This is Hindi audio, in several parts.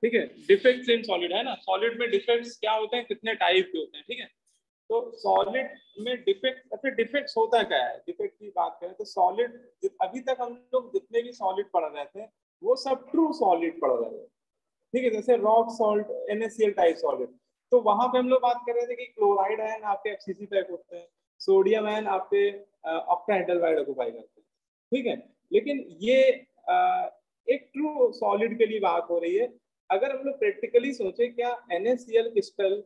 ठीक है, डिफेक्ट्स इन सॉलिड है ना, सॉलिड में डिफेक्ट्स क्या होते हैं, कितने टाइप के होते हैं, ठीक है। तो सॉलिड में डिफेक्ट, अच्छा डिफेक्ट्स होता क्या है, डिफेक्ट की बात करें तो सॉलिड, अभी तक हम लोग जितने भी सॉलिड पढ़ रहे थे वो सब ट्रू सॉलिड पढ़ रहे थे, ठीक है, जैसे rock salt, NaCl type solid, तो वहां पे हम लोग बात कर रहे थे कि क्लोराइड आयन आपके FCC पैक होते हैं, सोडियम आयन आपके ऑक्टाहेड्रल वाइड ऑक्यूपाई करते हैं, ठीक है। लेकिन ये एक ट्रू सॉलिड के लिए बात हो रही है। अगर हम लोग प्रैक्टिकली सोचे, क्या NaCl क्रिस्टल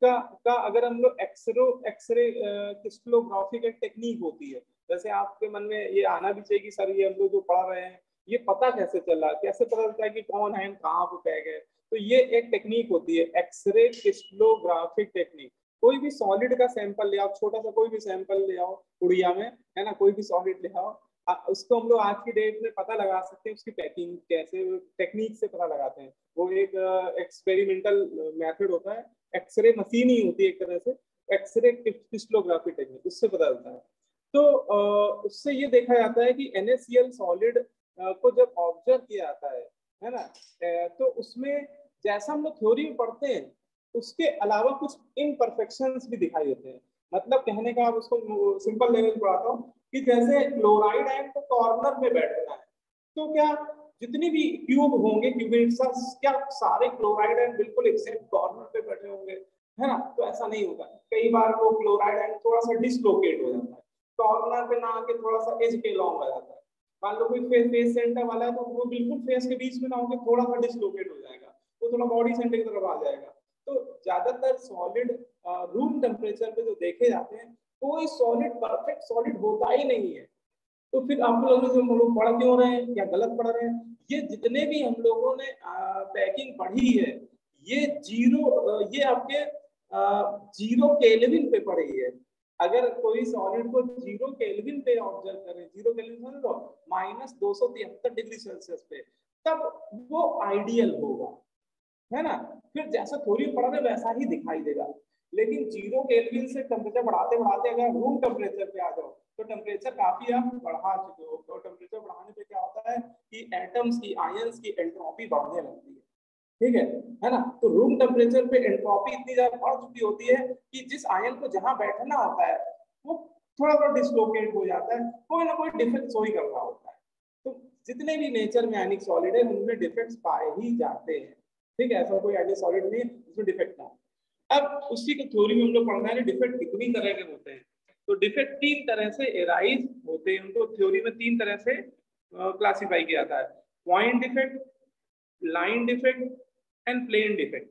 का अगर हम लोग एक्सरे क्रिस्टलोग्राफी का टेक्निक होती है, जैसे आपके मन में ये आना भी चाहिए कि सर ये हम लोग जो पढ़ रहे हैं ये पता कैसे चला, कैसे पता चलता है कि कौन है कहाँ पे पैक है, तो ये एक टेक्निक होती है एक्सरे क्रिस्टलोग्राफिक टेक्निक। कोई भी सॉलिड का सैंपल ले आओ, छोटा सा कोई भी सैंपल ले आओ उड़िया में, है ना, कोई भी सॉलिड ले आओ, उसको हम लोग आज की डेट में पता लगा सकते हैं उसकी पैकिंग कैसे, टेक्निक से पता लगाते हैं। वो एक एक्सपेरिमेंटल मेथड होता है, एक्सरे मशीन ही होती है एक तरह से, एक्सरे क्रिस्टलोग्राफी टेक्निक, उससे पता चलता है। तो उससे ये देखा जाता है कि NaCl सॉलिड को जब ऑब्जर्व किया जाता है ना, तो उसमें जैसा हम लोग थ्योरी में पढ़ते हैं उसके अलावा कुछ इनपरफेक्शंस भी दिखाई देते हैं। मतलब कहने का, आप उसको सिंपल लेवल पे पढ़ाता हूँ कि जैसे क्लोराइड आयन को कॉर्नर में बैठना है, तो क्या जितनी भी क्यूब होंगे क्यूबिट्स, क्या सारे क्लोराइड आयन बिल्कुल एग्जैक्ट कॉर्नर पे बैठे होंगे, है ना, तो ऐसा नहीं होगा। कई बार वो क्लोराइड आयन थोड़ा सा डिसलोकेट हो जाता है, कॉर्नर पे ना आके थोड़ा सा एज के लॉन्ग आ जाता है। मान लो कोई फेस सेंटर वाला है तो वो बिल्कुल फेस के बीच में ना होकर थोड़ा सा डिसलोकेट हो जाएगा, वो थोड़ा बॉडी सेंटर की तरफ आ जाएगा। तो ज्यादातर सॉलिड रूम टेम्परेचर पे जो देखे जाते हैं, कोई सॉलिड परफेक्ट सॉलिड होता ही नहीं है। तो फिर आपको लोग हम लोग पढ़ क्यों रहे हैं या गलत पढ़ रहे हैं? ये जितने भी हम लोगों ने पैकिंग पढ़ी है, ये ये आपके 0 केल्विन पे पढ़ी है। अगर कोई सॉलिड को 0 केल्विन पे ऑब्जर्व करें, 0 केल्विन समझ लो -273 डिग्री सेल्सियस पे, तब वो आइडियल होगा, है ना। फिर जैसा थ्योरी पढ़ा है वैसा ही दिखाई देगा। लेकिन 0 केल्विन से टेम्परेचर बढ़ाते बढ़ाते अगर रूम टेम्परेचर पे आ जाओ तो टेम्परेचर काफी आप बढ़ा चुके हो। तो टेम्परेचर बढ़ाने पे क्या होता है कि एटम्स की, आयंस की एंट्रोपी बढ़ने लगती है, ठीक है ना। तो रूम टेम्परेचर पे एंट्रोपी इतनी ज्यादा बढ़ चुकी होती है कि जिस आयन को जहां बैठना होता है वो थोड़ा सा डिसलोकेट हो जाता है, कोई ना कोई डिफेक्ट शो ही कर रहा होता है। तो जितने भी नेचर में आयनिक सॉलिड है उनमें डिफेक्ट्स पाए ही जाते हैं, ठीक है। ऐसा कोई आयनिक सॉलिड नहीं उसमें डिफेक्ट ना। अब उसी के थ्योरी में हम लोग पढ़ना है डिफेक्ट कितनी तरह के होते हैं। तो डिफेक्ट 3 तरह से एराइज होते हैं, उनको थ्योरी में 3 तरह से क्लासिफाई किया जाता है, point defect, line defect and plane defect.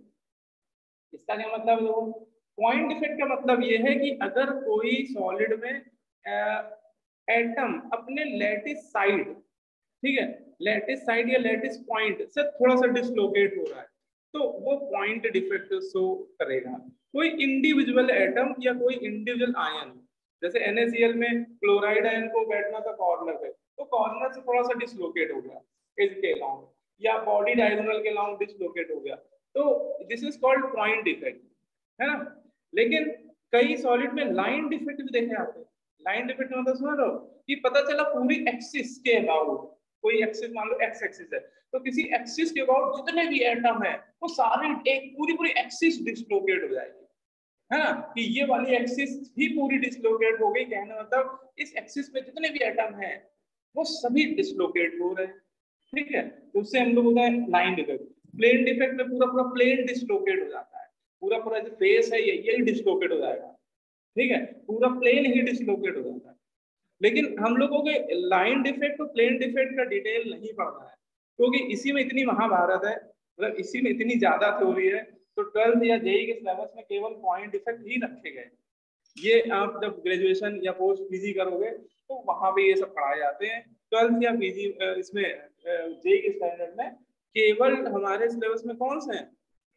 इसका क्या मतलब है? पॉइंट डिफेक्ट का मतलब ये है कि अगर कोई सॉलिड में एटम अपने लैटिस साइड, ठीक है, लैटिस साइड या लैटिस पॉइंट से थोड़ा सा डिसलोकेट हो रहा है तो वो पॉइंट डिफेक्ट शो करेगा। कोई इंडिविजुअल एटम या कोई इंडिविजुअल आयन, जैसे NaCl में क्लोराइड आयन को बैठना था कॉर्नर पे, तो कॉर्नर से थोड़ा सा डिसलोकेट हो गया एज के लॉन्ग, या बॉडी डायगोनल के लॉन्ग डिसलोकेट हो गया, तो this is called point defect, है ना। लेकिन कई सॉलिड में लाइन डिफेक्ट भी देखे जाते हैं। लाइन डिफेक्ट मतलब समझ लो कि पता चला पूरी एक्सिस के अबाउट, कोई एक्सिस मान लो एक्स एक्सिस है, तो किसी एक्सिस के अबाउट जितने भी एटम है वो सारे एक पूरी पूरी एक्सिस डिसलोकेट हो जाएगी, है ना, कि ये वाली एक्सिस ही पूरी डिसलोकेट हो गई। कहने मतलब इस एक्सिस में जितने भी एटम है वो सभी डिसलोकेट हो रहे हैं, ठीक है। तो उससे हम लोग होता है लाइन डिफेक्ट। प्लेन डिफेक्ट में पूरा पूरा प्लेन डिसलोकेट हो जाता है, पूरा पूरा जो फेस है यही डिसलोकेट हो जाएगा, ठीक है, पूरा प्लेन ही डिसलोकेट हो जाता है। लेकिन हम लोगों के लाइन डिफेक्ट और प्लेन डिफेक्ट का डिटेल नहीं पढ़ना है, क्योंकि इसी में इतनी महाभारत है, मतलब इसी में इतनी ज्यादा थ्योरी है। तो 12th या जेईई के सिलेबस में केवल पॉइंट डिफेक्ट ही रखे गए। ये आप जब ग्रेजुएशन या पोस्ट पीजी करोगे तो वहां पे ये सब पढ़ाए जाते हैं। 12th या पीजी इसमें जेईई के स्टैंडर्ड में केवल हमारे सिलेबस में कौन से हैं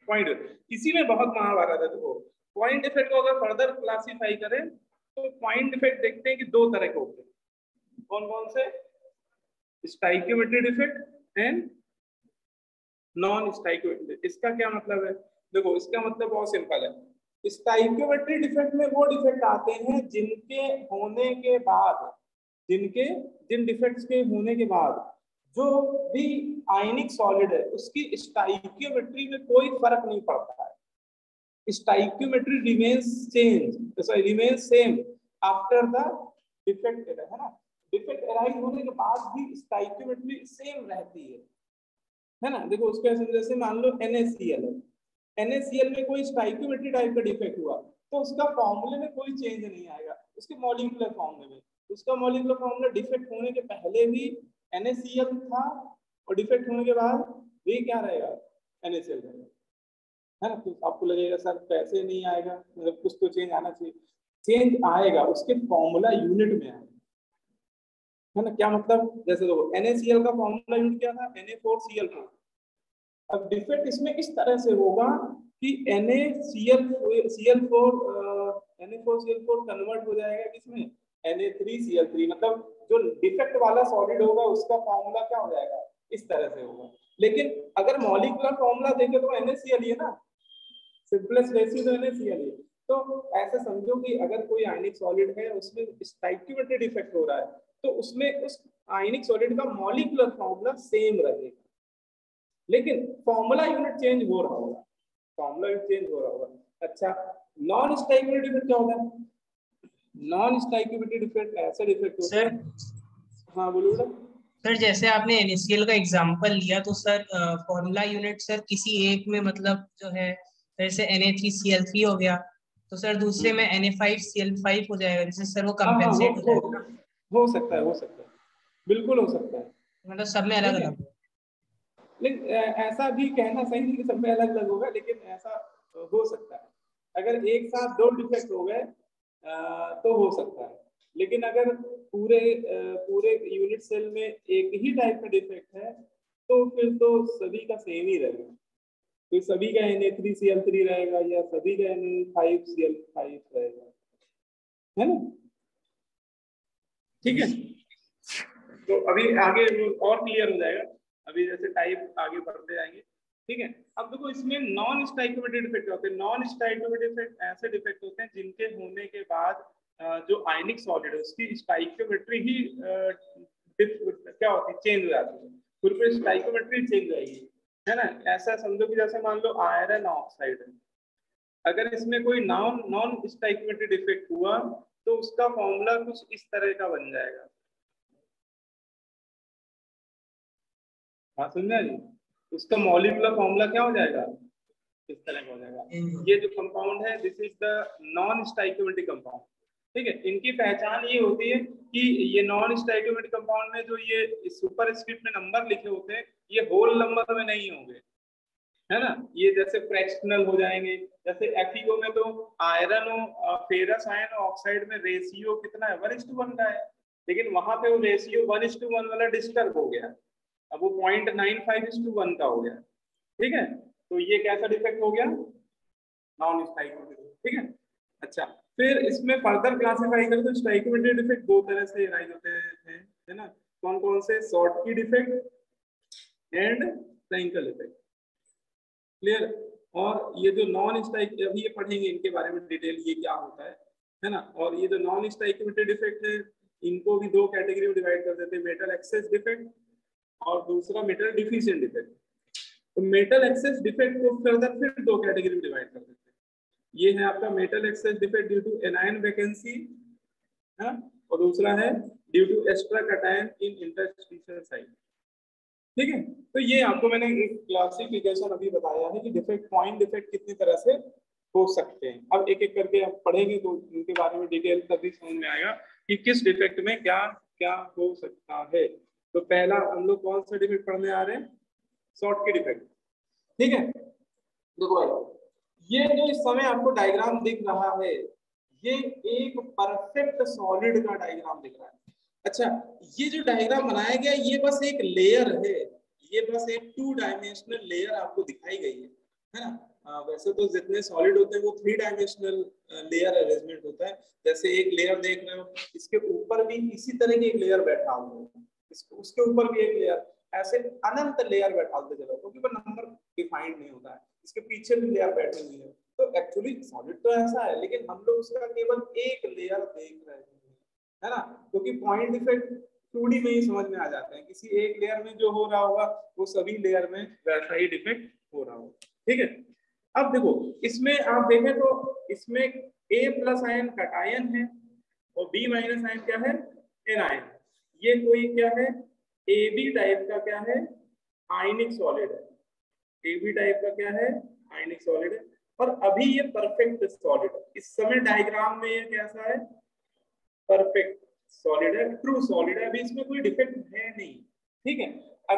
पॉइंट, इसी में बहुत महाभारत है। देखो पॉइंट डिफेक्ट को अगर फर्दर क्लासिफाई करें तो पॉइंट डिफेक्ट देखते हैं कि 2 तरह के होते हैं। कौन कौन से? Stoichiometry defect and non stoichiometry. इसका क्या मतलब है? देखो इसका मतलब बहुत सिंपल है। स्टाइकियोमेट्री डिफेक्ट में वो डिफेक्ट आते हैं जिनके होने के बाद, जिन डिफेक्ट्स के होने के बाद जो भी आयनिक सॉलिड है उसकी स्टाइकियोमेट्री में कोई फर्क नहीं पड़ता है। Stoichiometry remains same after the defect, है ना। डिफेक्ट अराइज होने के बाद भी स्टाइकियोमेट्री सेम रहती है ना। देखो उसके जैसे मान लो NaCl है, NaCl में कोई स्टाइकियोमेट्री टाइप का डिफेक्ट हुआ तो उसका फॉर्मूले में कोई चेंज नहीं आएगा, उसके मॉलिक्यूलर फॉर्मूले में। उसका मॉलिक्यूलर फॉर्मूला डिफेक्ट होने के पहले भी NaCl था और डिफेक्ट होने के बाद भी क्या रहेगा, NaCl रहेगा, है ना। तो आपको लगेगा सर कैसे नहीं आएगा, मतलब कुछ तो चेंज आना चाहिए। चेंज आएगा, उसके फॉर्मूला यूनिट में आएगा, है ना। क्या मतलब, जैसे देखो NaCl का फॉर्मूला यूनिट क्या था, Na4Cl4। अब डिफेक्ट इसमें इस तरह से होगा कि Na4Cl4 कन्वर्ट हो जाएगा किसमें, Na3Cl3। मतलब जो डिफेक्ट वाला सॉलिड होगा उसका फॉर्मूला क्या हो जाएगा, इस तरह से होगा। लेकिन अगर मॉलिक्यूलर फॉर्मूला देखें तो NaCl ही है ना, सिंपलेस्ट रेशियो तो NaCl ही है। तो ऐसे समझो कि अगर कोई आयनिक सॉलिड है उसमें स्टाइकियोमेट्री डिफेक्ट हो रहा है तो उसमें उस आयनिक सॉलिड का मॉलिक्यूलर फॉर्मूला सेम रहेगा, लेकिन फॉर्मूला यूनिट चेंज हो रहा होगा, फॉर्मूला यूनिट चेंज हो रहा होगा। अच्छा, नॉन स्टाइकियोमेट्री डिफेक्ट क्या होता है? नॉन स्टाइकियोमेट्री डिफेक्ट ऐसा डिफेक्ट होता है। हाँ बोलो बेटा। सर जैसे आपने NaCl का एग्जांपल लिया तो सर फॉर्मूला यूनिट सर किसी एक में मतलब जो है जैसे Na3Cl3 हो गया तो सर दूसरे में Na5Cl5 हो जाएगा, जिससे सर वो कंपेंसेट हो जाएगा। हो सकता है, हो सकता है, बिल्कुल हो सकता है, मतलब सब में अलग अलग। लेकिन ऐसा भी कहना सही नहीं कि सब में अलग अलग होगा, लेकिन ऐसा हो सकता है। अगर एक साथ दो डिफेक्ट हो गए तो हो सकता है, लेकिन अगर पूरे यूनिट सेल में एक ही टाइप का डिफेक्ट है तो फिर तो सभी का सेम ही रहेगा। तो सभी का Na3Cl3 रहेगा या सभी का Na5Cl5 रहेगा, है ना। ठीक है, तो अभी आगे और क्लियर हो जाएगा, अभी जैसे टाइप आगे बढ़ते जाएंगे। ठीक है, अब देखो इसमें नॉन स्टाइकियोमेट्री डिफेक्ट होते हैं। नॉन स्टाइकियोमेट्री डिफेक्ट ऐसे डिफेक्ट होते हैं जिनके होने के बाद जो आयनिक सॉलिड है उसकी स्टाइकियोमेट्री ही क्या होती है, चेंज हो जाती है, पूरी स्टाइकियोमेट्री चेंज हो जाएगी, है ना। ऐसा समझो कि जैसे मान लो आयरन ऑक्साइड है, अगर इसमें कोई नॉन नॉन स्टाइकियोमेट्री डिफेक्ट हुआ तो उसका फॉर्मूला कुछ इस तरह का बन जाएगा। हाँ समझा जी, उसका मॉलिक्यूलर फॉर्मूला क्या हो जाएगा, इस तरह का हो जाएगा। ये जो कंपाउंड है this is the non stoichiometric compound. ठीक है, इनकी पहचान ये होती है कि ये नॉन स्टाइकियोमेट्रिक कंपाउंड में जो ये सुपर स्क्रिप्ट में नंबर लिखे होते हैं ये होल नंबर में नहीं होंगे, है ना। ये जैसे फ्रैक्शनल हो जाएंगे। जैसे FeO में तो आयरन और फेरस आयन ऑक्साइड में रेशियो कितना है, 1:1 का है, लेकिन वहां पे वो रेशियो 1:1 वाला डिस्टर्ब हो गया, अब वो 0.95:1 का हो गया। ठीक है, तो ये कैसा डिफेक्ट हो गया, नॉन स्टाइकियोमेट्री। ठीक है, अच्छा फिर इसमें फर्दर क्लासिफाई करें तो स्टाइकियोमेट्री डिफेक्ट दो तरह से राइज होते हैं, है ना। कौन कौन से, Schottky defect and Frenkel effect. Clear. और ये जो नॉन स्टाइक, अभी ये पढ़ेंगे इनके बारे में डिटेल, ये क्या होता है ना। और ये जो नॉन स्टाइकियोमेट्री डिफेक्ट है इनको भी दो कैटेगरी में डिवाइड कर देते हैं, मेटल एक्सेस डिफेक्ट और दूसरा मेटल डिफिशिएंट डिफेक्ट। तो मेटल एक्सेस डिफेक्ट को फर्दर फिर दो कैटेगरी में डिवाइड कर देते हैं। ये है आपका metal excess defect due to anion vacancy, है, और दूसरा है due to extra cation in interstitial site. ठीक है, तो ये आपको मैंने एक क्लासिफिकेशन अभी बताया है कि डिफेक्ट, पॉइंट डिफेक्ट कितनी तरह से हो सकते हैं। अब एक एक करके आप पढ़ेंगे तो इनके बारे में डिटेल तभी समझ में आएगा कि किस डिफेक्ट में क्या क्या हो सकता है। तो पहला हम लोग कौन सा डिफेक्ट पढ़ने आ रहे हैं, शॉर्टकी डिफेक्ट। ठीक है, देखो भाई ये जो इस समय आपको डायग्राम दिख रहा है ये एक परफेक्ट सॉलिड का डायग्राम दिख रहा है। अच्छा, ये जो डायग्राम बनाया गया ये बस एक लेयर है, ये बस एक 2 डायमेंशनल लेयर आपको दिखाई गई है ना। वैसे तो जितने सॉलिड होते हैं वो 3 डायमेंशनल लेयर अरेंजमेंट होता है। जैसे एक लेयर देख रहे हो, इसके ऊपर भी इसी तरह की एक लेयर बैठा हुआ है, उसके ऊपर भी एक लेयर, ऐसे अनंत लेयर बैठाते चलो, क्योंकि वो नंबर डिफाइंड नहीं होता है। इसके पीछे भी लेयर बैठी हुई है। तो एक्चुअली सॉलिड तो ऐसा है, लेकिन हम लोग उसका केवल एक लेयर देख रहे हैं, है ना, क्योंकि पॉइंट डिफेक्ट 2D में ही समझ में आ जाते हैं, किसी एक लेयर में जो हो रहा होगा वो सभी लेयर में वैसा ही डिफेक्ट हो रहा होगा। ठीक है, अब देखो इसमें आप देखें तो इसमें A+ आयन कटायन है और B- आयन क्या है, एनायन। ये कोई क्या है, AB टाइप का क्या है, आयनिक सॉलिड है। AB टाइप का क्या है, आयनिक सॉलिड है। और अभी ये परफेक्ट सॉलिड है, इस समय डायग्राम में ये कैसा है, परफेक्ट सॉलिड है, ट्रू सॉलिड है, अभी इसमें कोई डिफेक्ट है नहीं। ठीक है,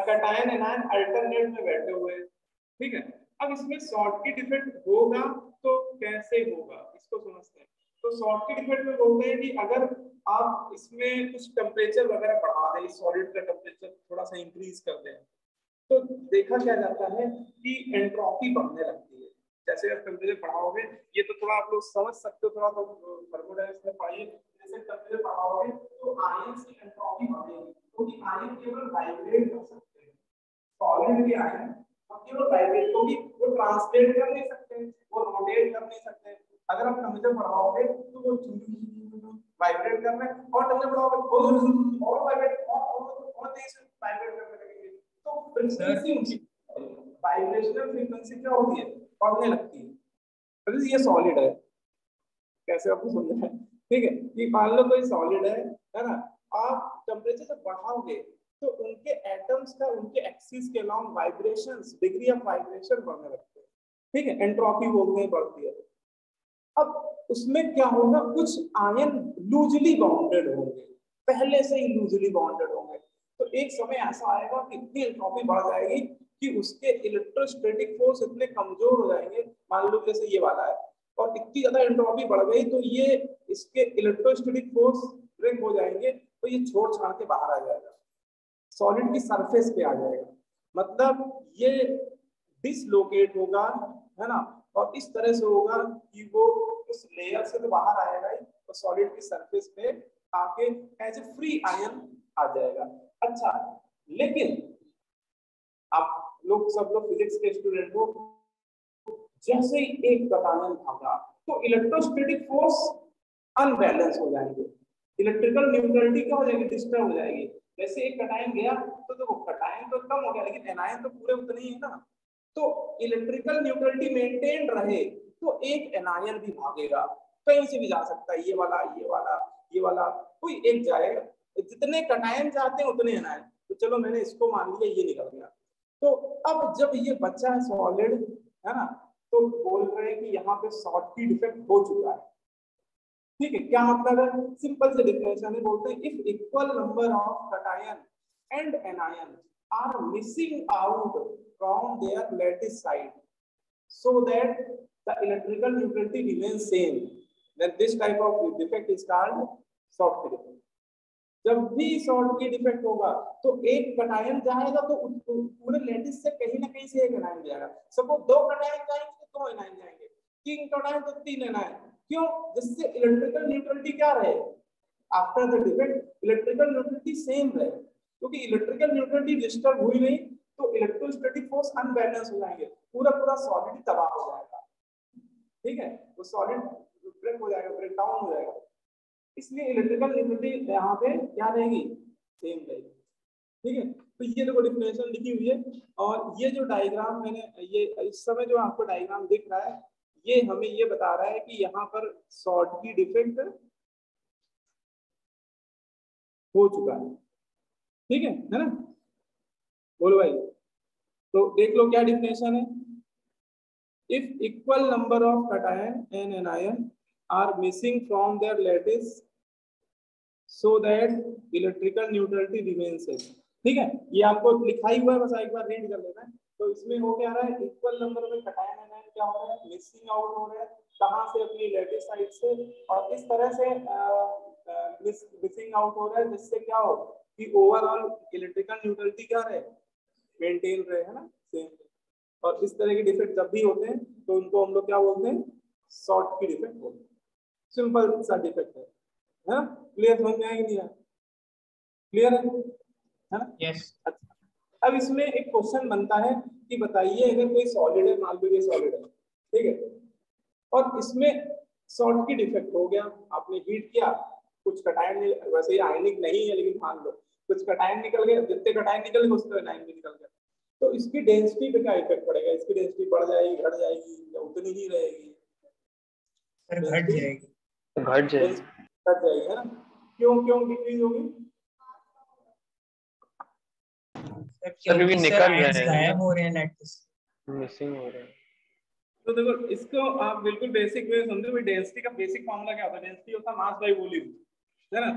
कटायन एनायन अल्टरनेट में बैठे हुए हैं। ठीक है, अब इसमें शॉर्ट की डिफेक्ट होगा तो कैसे होगा इसको समझते हैं। तो शॉर्ट की डिफेक्ट में बोलते हैं कि अगर आप इसमें कुछ टेम्परेचर वगैरह बढ़ा दें, सॉलिड का टेम्परेचर थोड़ा सा इंक्रीज कर दें, तो देखा क्या जाता है कि एंट्रोपी बढ़ने लगती है। जैसे आप टेम्परेचर बढ़ाओगे, ये तो थोड़ा आप लोग समझ सकते हो, थोड़ा तो थर्मोडायनेमिक्स में पढ़िए, जैसे टेम्परेचर बढ़ाओगे तो आयन की एंट्रोपी बढ़ेगी, क्योंकि आयन केवल वाइब्रेट कर सकते हैं। सॉलिड के आयन केवल वाइब्रेट, क्योंकि वो ट्रांसलेट कर नहीं सकते, वो रोटेट कर नहीं सकते। अगर आप टेम्परेचर बढ़ाओगे तो वो वाइब्रेट कर रहे हैं, और टेम्परेचर बढ़ाओगे और वाइब्रेट और तेज वाइब्रेट करने लगेंगे। तो फ्रीक्वेंसी उनकी वाइब्रेशनल फ्रीक्वेंसी क्या होती है, बढ़ने लगती है। तो ये सॉलिड है, कैसे आपको समझना है। ठीक है, कि मान लो कोई सॉलिड है ना, आप टेम्परेचर जब बढ़ाओगे तो उनके एटम्स का उनके एक्सिस के along vibrations, degree of vibration बढ़ने लगते हैं। ठीक है, एंट्रोपी बोलते हैं, बढ़ती है। अब उसमें क्या होगा, कुछ आयन लूजली बाउंडेड होंगे, पहले से ही लूजली बाउंडेड होंगे, तो एक समय ऐसा आएगा कि इतनी एंट्रोपी बढ़ जाएगी कि उसके इलेक्ट्रोस्टैटिक फोर्स इतने कमजोर हो जाएंगे, मान लो जैसे ये वाला है, और इतनी ज्यादा एंट्रोपी बढ़ गई तो ये इसके इलेक्ट्रोस्टैटिक फोर्स ब्रेक हो जाएंगे, तो ये छोड़ छाड़ के बाहर आ जाएगा, सॉलिड की सरफेस पे आ जाएगा। मतलब ये डिसलोकेट होगा, है ना, और इस तरह से होगा कि वो उस लेयर से तो बाहर आएगा ही, तो सॉलिड की सरफेस पे आके एज ए फ्री आयन आ जाएगा। अच्छा, लेकिन आप लोग सब लोग फिजिक्स के स्टूडेंट हो, जैसे ही एक कटायन भागा तो इलेक्ट्रोस्टैटिक फोर्स अनबैलेंस हो जाएंगे, इलेक्ट्रिकल न्यूट्रलिटी क्या हो जाएगी, डिस्टर्ब हो जाएगी। जैसे एक कटायन गया तो देखो कटायन तो कम हो गया, लेकिन एनायन तो पूरे उतने ही है ना, तो इलेक्ट्रिकल न्यूट्रलिटी मेंटेन रहे तो एक एनायन भी भागेगा, कहीं से भी जा सकता है, ये वाला ये वाला ये वाला, कोई एक जाएगा। जितने कटायन जाते हैं उतने एनायन, तो चलो मैंने इसको मान लिया, ये निकल गया। तो अब जब ये बच्चा है सॉलिड, है ना, तो बोल रहे हैं कि यहाँ पे शॉर्ट की डिफेक्ट हो चुका है। ठीक है, क्या मतलब है, सिंपल से डिफिनेशन है, बोलते हैं if equal number of cation and anion are missing out from their lattice side so that the electrical neutrality remains same, then this type of defect is called short defect. जब भी शॉर्ट की डिफेक्ट होगा तो एक कटायन जाएगा तो पूरे लैटिस से कहीं ना कहीं से एक एनायन जाएगा। सपोज 2 कटायन जाएंगे तो 2 एनायन जाएंगे, 3 कटायन तो 3 एनायन, क्यों, जिससे इलेक्ट्रिकल न्यूट्रलिटी क्या रहे, after the defect electrical neutrality same रहे, क्योंकि इलेक्ट्रिकल न्यूट्रलिटी डिस्टर्ब हुई नहीं तो इलेक्ट्रोस्टैटिक फोर्स अनबैलेंस हो जाएंगे, पूरा पूरा सॉलिड तबाह हो जाएगा। ठीक है, तो सॉलिड ब्रेक हो जाएगा, ब्रेक डाउन हो जाएगा, इसलिए इलेक्ट्रिकल न्यूट्रलिटी यहाँ पे क्या रहेगी, सेम रहेगी। ठीक है, तो ये देखो डिफिनेशन लिखी हुई है, और ये जो डायग्राम मैंने ये इस समय जो आपको डायग्राम दिख रहा है, ये हमें ये बता रहा है कि यहाँ पर शॉर्ट की डिफेक्ट हो चुका है। ठीक है ना, बोलो भाई, तो देख लो क्या डिफिनेशन है, if equal number of cation and anion are missing from their lattice so that electrical neutrality remains same। ठीक है, ये आपको लिखा ही हुआ है, बस एक बार रीड कर लेना है। तो इसमें हो क्या रहा है, इक्वल नंबर में कटायन एनायन क्या हो रहा है, मिसिंग आउट हो रहा है, कहां से, अपनी लैटिस साइड से, और इस तरह से मिसिंग आउट हो रहा है जिससे क्या हो कि ओवरऑल इलेक्ट्रिकल न्यूट्रलिटी क्या रहे, मेंटेन रहे, है ना, सेम। और इस तरह के डिफेक्ट जब भी होते हैं तो उनको हम लोग क्या बोलते हैं, शॉर्ट की डिफेक्ट बोलते हैं। सिंपल सा डिफेक्ट है, हाँ, क्लियर समझ में आएगी, नहीं क्लियर है ना? यस। अच्छा, अब इसमें एक क्वेश्चन बनता है कि बताइए अगर कोई सॉलिड है, मान लो ये सॉलिड है, ठीक है, और इसमें शॉर्ट की डिफेक्ट हो गया, आपने हीट किया, कुछ कटायन, वैसे ही आयनिक नहीं है लेकिन मान लो, कुछ कटायन निकल गए, जितने कटायन निकल गए उतने एनायन भी निकल गए। तो इसकी डेंसिटी पे क्या इफेक्ट पड़ेगा? इसकी डेंसिटी बढ़ जाएगी, घट जाएगी, या उतनी ही रहेगी? घट जाएगी। घट जाएगी, है ना? क्यों डिक्रीज होगी? क्योंकि सर आयंस गायब हो रहे हैं लैटिस, मिसिंग हो रहे हैं। तो देखो इसको आप बिल्कुल बेसिक वे समझो। भाई डेंसिटी का बेसिक फॉर्मूला क्या होता है? डेंसिटी होता है मास बाय वॉल्यूम, है ना?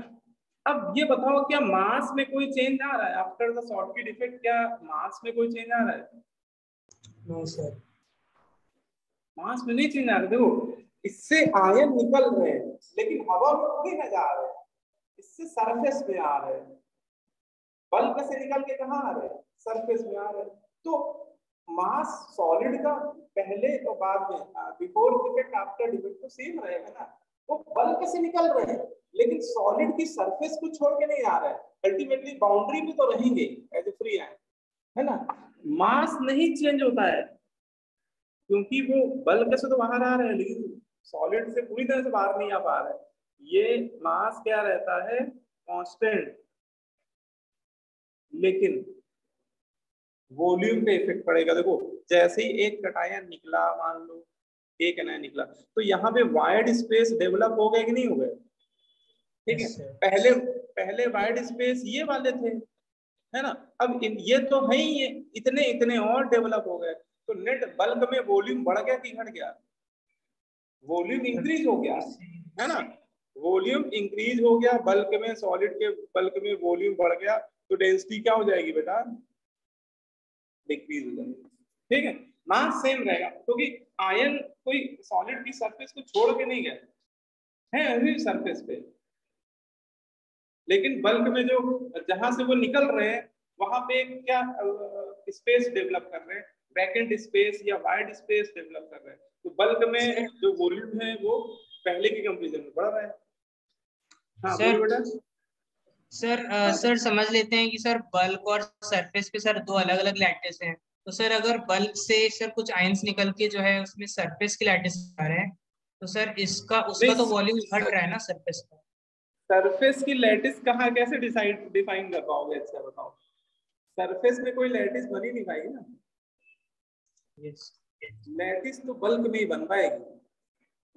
अब ये बताओ, क्या मास में कोई चेंज आ रहा है आफ्टर द शॉर्टकट इफेक्ट? क्या मास में कोई चेंज आ रहा है? नो सर, मास में नहीं चेंज आ रहा। देखो इससे आयन निकल रहे हैं, लेकिन हवा में थोड़ी ना जा रहे हैं, इससे सरफेस में आ रहे हैं। बल्क से निकल के कहाँ आ रहे हैं? सरफेस में आ रहे हैं। तो मास सॉलिड का पहले और बाद में, बिफोर डिफेक्ट आफ्टर डिफेक्ट तो सेम रहेगा ना। वो बल्क से निकल रहे हैं, लेकिन सॉलिड की सरफेस को छोड़ के नहीं आ रहा है, अल्टीमेटली बाउंड्री पे तो रहेंगे एज ए फ्री आयन, है ना? मास नहीं चेंज होता है, क्योंकि वो बल्क से तो बाहर आ रहे हैं, लेकिन सॉलिड से पूरी तरह से बाहर नहीं आ पा रहे हैं। ये मास क्या रहता है? कांस्टेंट। लेकिन वॉल्यूम पे इफेक्ट पड़ेगा। देखो जैसे ही एक कटायन निकला, मान लो एक एनायन निकला, तो यहाँ पे वाइड स्पेस डेवलप हो गए कि नहीं हो गए? ठीक है, पहले वाइड स्पेस ये वाले थे, है ना? अब ये तो है ही, ये इतने इतने और डेवलप हो गए। तो नेट बल्क में वॉल्यूम बढ़ गया कि घट गया? वॉल्यूम इंक्रीज हो गया, है ना? वॉल्यूम इंक्रीज हो गया बल्क में, सॉलिड के बल्क में वॉल्यूम बढ़ गया, तो डेंसिटी क्या हो जाएगी बेटा? डिक्रीज हो जाएगी। ठीक है, मास सेम रहेगा, क्योंकि आयन कोई सॉलिड की सरफेस को छोड़ के नहीं गए हैं, अभी सरफेस पे। लेकिन बल्क में जो जहां से वो निकल रहे हैं, वहां पे क्या स्पेस डेवलप कर रहे हैं? वैकेंट स्पेस या वाइड स्पेस डेवलप कर रहे हैं। तो बल्क में जो वॉल्यूम है वो पहले की कंपैरिजन में बढ़ रहा है। हाँ बोलिए बेटा। सर समझ लेते हैं कि सर बल्क और सरफेस पे सर दो अलग अलग लैटिस हैं। तो सर अगर बल्क से सर कुछ आयंस निकल के जो है उसमें सरफेस की लैटिस आ रहे हैं, तो सर उसका तो वॉल्यूम घट रहा है ना सरफेस का। सरफेस की लैटिस कहाँ कैसे डिफाइन कर पाओगे? अच्छा बताओ, सरफेस में कोई लैटिस बनी नहीं पाएगी ना। लैटिस तो बल्क में ही बन पाएगी,